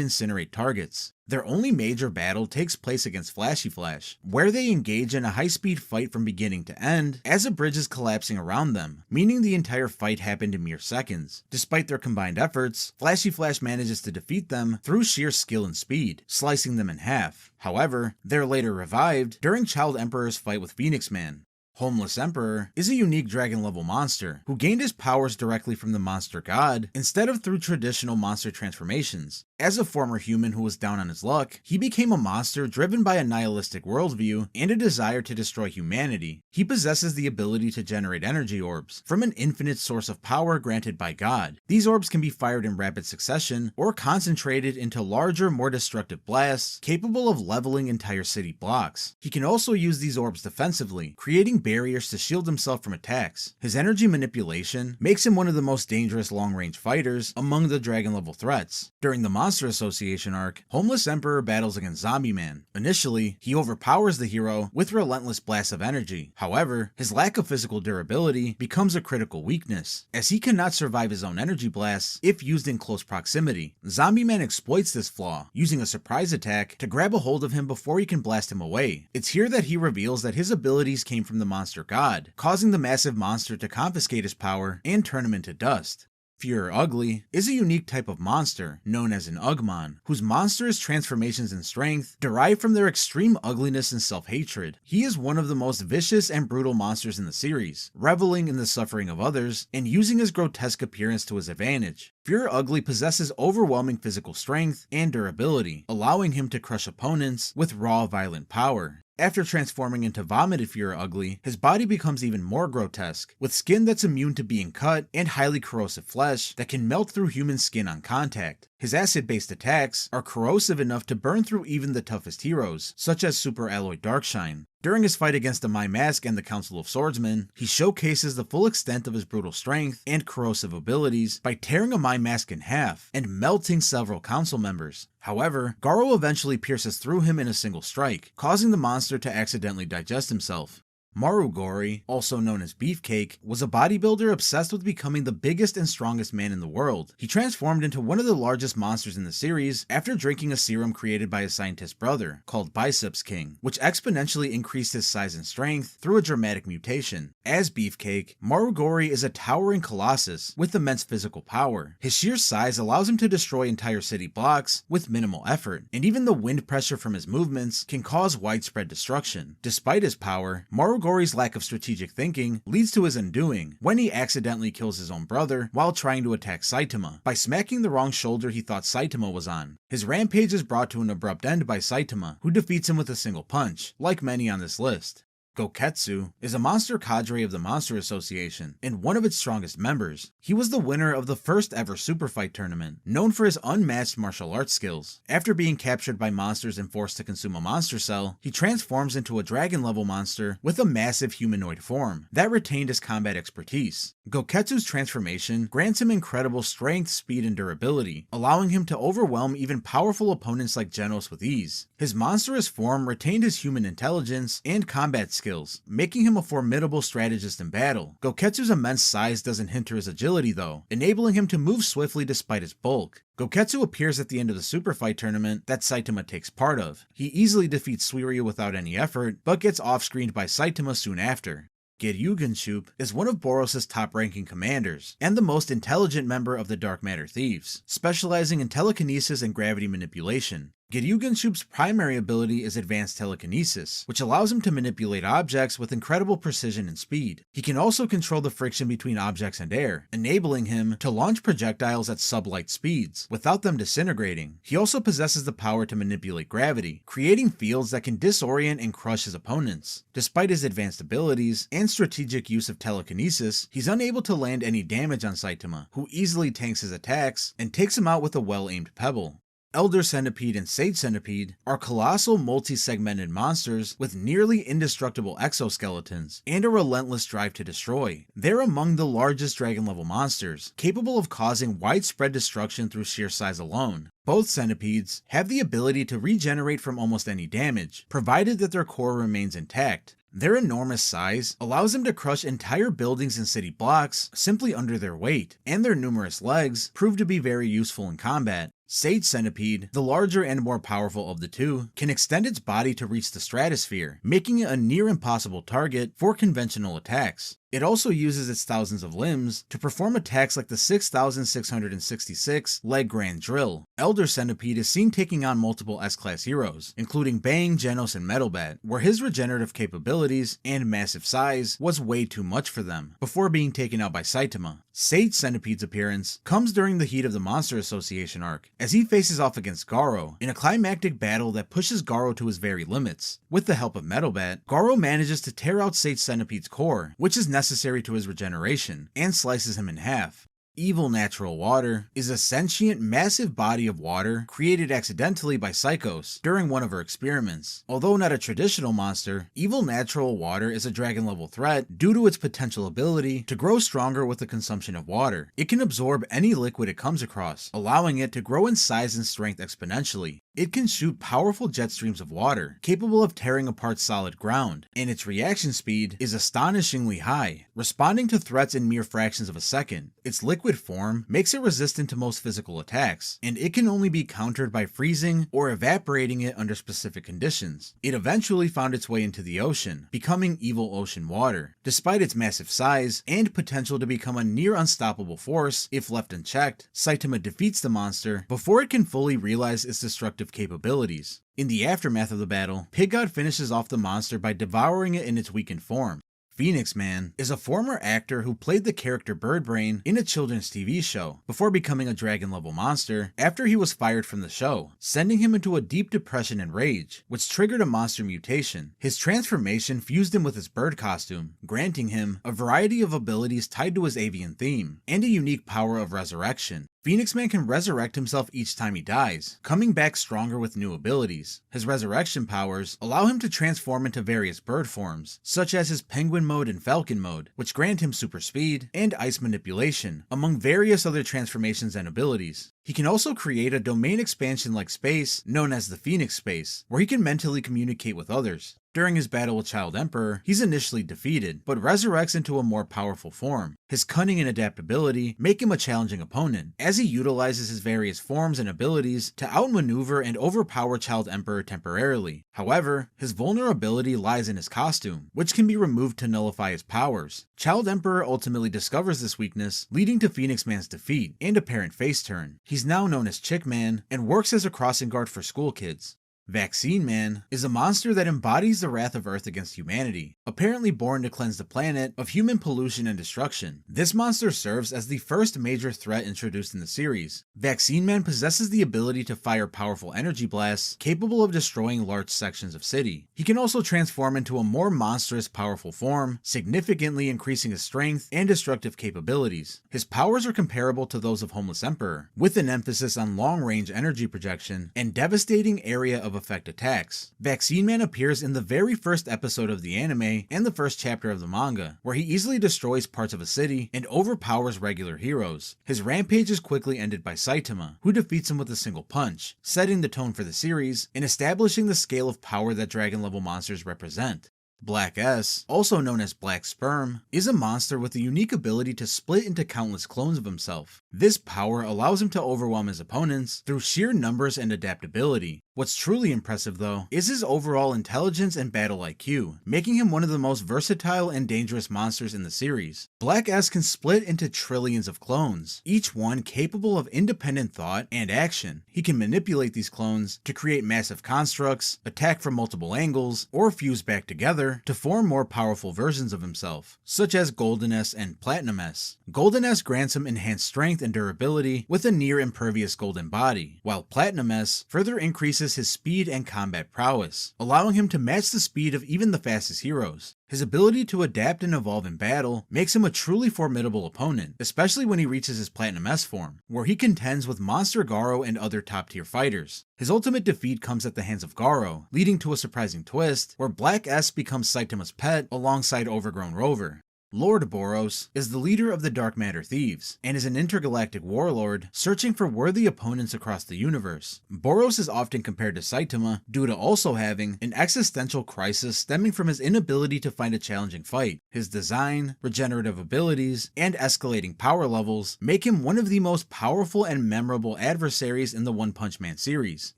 incinerate targets. Their only major battle takes place against Flashy Flash, where they engage in a high-speed fight from beginning to end as a bridge is collapsing around them, meaning the entire fight happened in mere seconds. Despite their combined efforts, Flashy Flash manages to defeat them through sheer skill and speed, slicing them in half. However, they're later revived during Child Emperor's fight with Phoenix Man. Homeless Emperor is a unique dragon-level monster who gained his powers directly from the monster god instead of through traditional monster transformations. As a former human who was down on his luck, he became a monster driven by a nihilistic worldview and a desire to destroy humanity. He possesses the ability to generate energy orbs from an infinite source of power granted by God. These orbs can be fired in rapid succession or concentrated into larger, more destructive blasts capable of leveling entire city blocks. He can also use these orbs defensively, creating barriers to shield himself from attacks. His energy manipulation makes him one of the most dangerous long-range fighters among the dragon-level threats. During the Monster Association arc, Homeless Emperor battles against Zombie Man. Initially, he overpowers the hero with relentless blasts of energy. However, his lack of physical durability becomes a critical weakness, as he cannot survive his own energy blasts if used in close proximity. Zombie Man exploits this flaw, using a surprise attack to grab a hold of him before he can blast him away. It's here that he reveals that his abilities came from the monster god, causing the massive monster to confiscate his power and turn him into dust. Fuhrer Ugly is a unique type of monster, known as an Ugmon, whose monstrous transformations and strength derive from their extreme ugliness and self-hatred. He is one of the most vicious and brutal monsters in the series, reveling in the suffering of others and using his grotesque appearance to his advantage. Fuhrer Ugly possesses overwhelming physical strength and durability, allowing him to crush opponents with raw, violent power. After transforming into vomited Fuhrer Ugly, his body becomes even more grotesque, with skin that's immune to being cut and highly corrosive flesh that can melt through human skin on contact. His acid-based attacks are corrosive enough to burn through even the toughest heroes, such as Super Alloy Darkshine. During his fight against the My Mask and the Council of Swordsmen, he showcases the full extent of his brutal strength and corrosive abilities by tearing a My Mask in half and melting several council members. However, Garo eventually pierces through him in a single strike, causing the monster to accidentally digest himself. Marugori, also known as Beefcake, was a bodybuilder obsessed with becoming the biggest and strongest man in the world. He transformed into one of the largest monsters in the series after drinking a serum created by his scientist brother, called Biceps King, which exponentially increased his size and strength through a dramatic mutation. As Beefcake, Marugori is a towering colossus with immense physical power. His sheer size allows him to destroy entire city blocks with minimal effort, and even the wind pressure from his movements can cause widespread destruction. Despite his power, Marugori's lack of strategic thinking leads to his undoing when he accidentally kills his own brother while trying to attack Saitama by smacking the wrong shoulder he thought Saitama was on. His rampage is brought to an abrupt end by Saitama, who defeats him with a single punch, like many on this list. Goketsu is a monster cadre of the Monster Association and one of its strongest members. He was the winner of the first ever Super Fight tournament, known for his unmatched martial arts skills. After being captured by monsters and forced to consume a monster cell, he transforms into a dragon-level monster with a massive humanoid form that retained his combat expertise. Goketsu's transformation grants him incredible strength, speed, and durability, allowing him to overwhelm even powerful opponents like Genos with ease. His monstrous form retained his human intelligence and combat skills, making him a formidable strategist in battle. Goketsu's immense size doesn't hinder his agility though, enabling him to move swiftly despite his bulk. Goketsu appears at the end of the Super Fight tournament that Saitama takes part of. He easily defeats Suiryu without any effort, but gets off-screened by Saitama soon after. Giryugunshoop is one of Boros' top-ranking commanders, and the most intelligent member of the Dark Matter Thieves, specializing in telekinesis and gravity manipulation. Giryugenshub's primary ability is advanced telekinesis, which allows him to manipulate objects with incredible precision and speed. He can also control the friction between objects and air, enabling him to launch projectiles at sublight speeds, without them disintegrating. He also possesses the power to manipulate gravity, creating fields that can disorient and crush his opponents. Despite his advanced abilities and strategic use of telekinesis, he's unable to land any damage on Saitama, who easily tanks his attacks and takes him out with a well-aimed pebble. Elder Centipede and Sage Centipede are colossal multi-segmented monsters with nearly indestructible exoskeletons and a relentless drive to destroy. They're among the largest dragon-level monsters, capable of causing widespread destruction through sheer size alone. Both centipedes have the ability to regenerate from almost any damage, provided that their core remains intact. Their enormous size allows them to crush entire buildings and city blocks simply under their weight, and their numerous legs prove to be very useful in combat. Sage Centipede, the larger and more powerful of the two, can extend its body to reach the stratosphere, making it a near impossible target for conventional attacks. It also uses its thousands of limbs to perform attacks like the 6,666 leg Grand Drill. Elder Centipede is seen taking on multiple S-class heroes, including Bang, Genos, and Metalbat, where his regenerative capabilities and massive size was way too much for them, before being taken out by Saitama. Sage Centipede's appearance comes during the heat of the Monster Association arc, as he faces off against Garo in a climactic battle that pushes Garo to his very limits. With the help of Metalbat, Garo manages to tear out Sage Centipede's core, which is necessary to his regeneration, and slices him in half. Evil Natural Water is a sentient, massive body of water created accidentally by Psychos during one of her experiments. Although not a traditional monster, Evil Natural Water is a dragon-level threat due to its potential ability to grow stronger with the consumption of water. It can absorb any liquid it comes across, allowing it to grow in size and strength exponentially. It can shoot powerful jet streams of water, capable of tearing apart solid ground, and its reaction speed is astonishingly high, responding to threats in mere fractions of a second. Its liquid form makes it resistant to most physical attacks, and it can only be countered by freezing or evaporating it under specific conditions. It eventually found its way into the ocean, becoming Evil Ocean Water. Despite its massive size and potential to become a near unstoppable force if left unchecked, Saitama defeats the monster before it can fully realize its destructive capabilities. In the aftermath of the battle, Pig God finishes off the monster by devouring it in its weakened form. Phoenix Man is a former actor who played the character Birdbrain in a children's TV show before becoming a dragon-level monster after he was fired from the show, sending him into a deep depression and rage, which triggered a monster mutation. His transformation fused him with his bird costume, granting him a variety of abilities tied to his avian theme, and a unique power of resurrection. Phoenix Man can resurrect himself each time he dies, coming back stronger with new abilities. His resurrection powers allow him to transform into various bird forms, such as his penguin mode and falcon mode, which grant him super speed and ice manipulation, among various other transformations and abilities. He can also create a domain expansion like space known as the Phoenix Space, where he can mentally communicate with others. During his battle with Child Emperor, he's initially defeated, but resurrects into a more powerful form. His cunning and adaptability make him a challenging opponent, as he utilizes his various forms and abilities to outmaneuver and overpower Child Emperor temporarily. However, his vulnerability lies in his costume, which can be removed to nullify his powers. Child Emperor ultimately discovers this weakness, leading to Phoenix Man's defeat and apparent face turn. He's now known as Chick Man and works as a crossing guard for school kids. Vaccine Man is a monster that embodies the wrath of Earth against humanity, apparently born to cleanse the planet of human pollution and destruction. This monster serves as the first major threat introduced in the series. Vaccine Man possesses the ability to fire powerful energy blasts capable of destroying large sections of city. He can also transform into a more monstrous, powerful form, significantly increasing his strength and destructive capabilities. His powers are comparable to those of Homeless Emperor, with an emphasis on long-range energy projection and devastating area of effect attacks. Vaccine Man appears in the very first episode of the anime and the first chapter of the manga, where he easily destroys parts of a city and overpowers regular heroes. His rampage is quickly ended by Saitama, who defeats him with a single punch, setting the tone for the series and establishing the scale of power that dragon-level monsters represent. Black S, also known as Black Sperm, is a monster with the unique ability to split into countless clones of himself. This power allows him to overwhelm his opponents through sheer numbers and adaptability. What's truly impressive though, is his overall intelligence and battle IQ, making him one of the most versatile and dangerous monsters in the series. Black S can split into trillions of clones, each one capable of independent thought and action. He can manipulate these clones to create massive constructs, attack from multiple angles, or fuse back together to form more powerful versions of himself, such as Golden S and Platinum S. Golden S grants him enhanced strength and durability with a near impervious golden body, while Platinum S further increases his speed and combat prowess, allowing him to match the speed of even the fastest heroes. His ability to adapt and evolve in battle makes him a truly formidable opponent, especially when he reaches his Platinum S form, where he contends with Monster Garo and other top tier fighters. His ultimate defeat comes at the hands of Garo, leading to a surprising twist where Black S becomes Saitama's pet alongside Overgrown Rover. Lord Boros is the leader of the Dark Matter Thieves, and is an intergalactic warlord searching for worthy opponents across the universe. Boros is often compared to Saitama due to also having an existential crisis stemming from his inability to find a challenging fight. His design, regenerative abilities, and escalating power levels make him one of the most powerful and memorable adversaries in the One Punch Man series.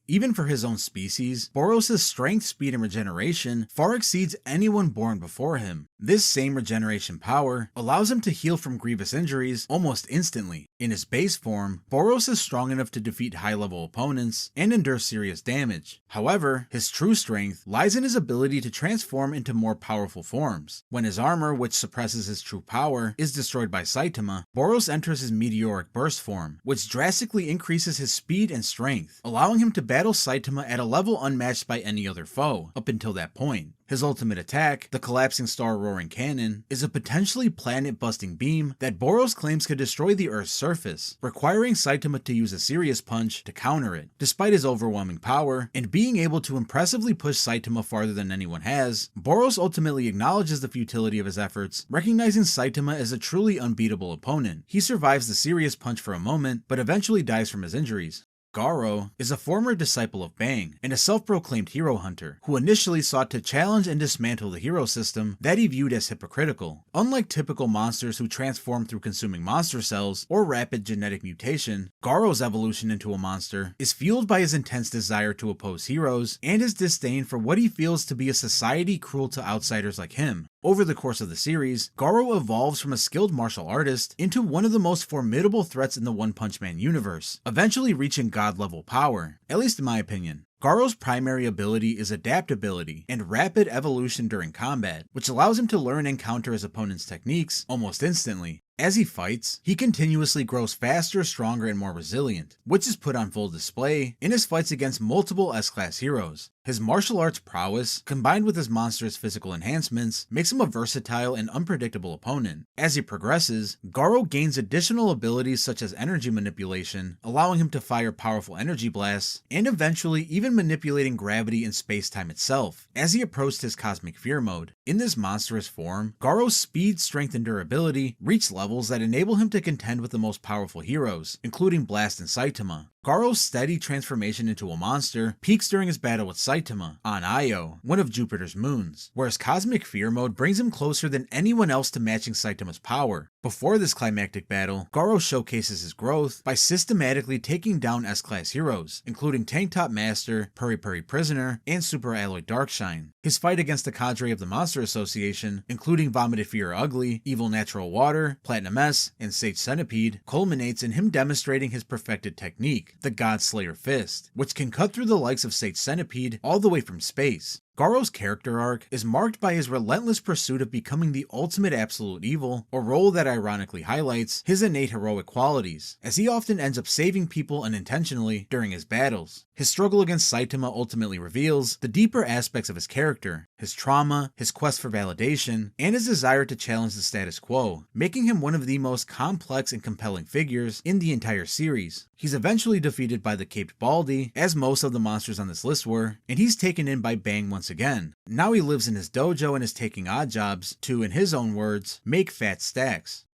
Even for his own species, Boros' strength, speed, and regeneration far exceeds anyone born before him. This same regeneration power allows him to heal from grievous injuries almost instantly. In his base form, Boros is strong enough to defeat high-level opponents and endure serious damage. However, his true strength lies in his ability to transform into more powerful forms. When his armor, which suppresses his true power, is destroyed by Saitama, Boros enters his meteoric burst form, which drastically increases his speed and strength, allowing him to battle Saitama at a level unmatched by any other foe up until that point. His ultimate attack, the Collapsing Star Roaring Cannon, is a potentially planet-busting beam that Boros claims could destroy the Earth's surface, requiring Saitama to use a serious punch to counter it. Despite his overwhelming power, and being able to impressively push Saitama farther than anyone has, Boros ultimately acknowledges the futility of his efforts, recognizing Saitama as a truly unbeatable opponent. He survives the serious punch for a moment, but eventually dies from his injuries. Garo is a former disciple of Bang and a self-proclaimed hero hunter who initially sought to challenge and dismantle the hero system that he viewed as hypocritical. Unlike typical monsters who transform through consuming monster cells or rapid genetic mutation, Garo's evolution into a monster is fueled by his intense desire to oppose heroes and his disdain for what he feels to be a society cruel to outsiders like him. Over the course of the series, Garo evolves from a skilled martial artist into one of the most formidable threats in the One Punch Man universe, eventually reaching god-level power, at least in my opinion. Garo's primary ability is adaptability and rapid evolution during combat, which allows him to learn and counter his opponent's techniques almost instantly. As he fights, he continuously grows faster, stronger, and more resilient, which is put on full display in his fights against multiple S-Class heroes. His martial arts prowess, combined with his monstrous physical enhancements, makes him a versatile and unpredictable opponent. As he progresses, Garo gains additional abilities such as energy manipulation, allowing him to fire powerful energy blasts, and eventually even manipulating gravity and space-time itself, as he approached his Cosmic Fear mode. In this monstrous form, Garo's speed, strength, and durability reach levels that enable him to contend with the most powerful heroes, including Blast and Saitama. Garo's steady transformation into a monster peaks during his battle with Saitama on Io, one of Jupiter's moons, where his Cosmic Fear mode brings him closer than anyone else to matching Saitama's power. Before this climactic battle, Garo showcases his growth by systematically taking down S-Class heroes, including Tank Top Master, Puri Puri Prisoner, and Super Alloy Darkshine. His fight against the cadre of the Monster Association, including Vomited Fear Ugly, Evil Natural Water, Platinum S, and Sage Centipede, culminates in him demonstrating his perfected technique, the God Slayer Fist, which can cut through the likes of Sage Centipede all the way from space. Garo's character arc is marked by his relentless pursuit of becoming the ultimate absolute evil, a role that ironically highlights his innate heroic qualities, as he often ends up saving people unintentionally during his battles. His struggle against Saitama ultimately reveals the deeper aspects of his character, his trauma, his quest for validation, and his desire to challenge the status quo, making him one of the most complex and compelling figures in the entire series. He's eventually defeated by the Caped Baldy, as most of the monsters on this list were, and he's taken in by Bang once again. Now he lives in his dojo and is taking odd jobs to, in his own words, make fat stacks.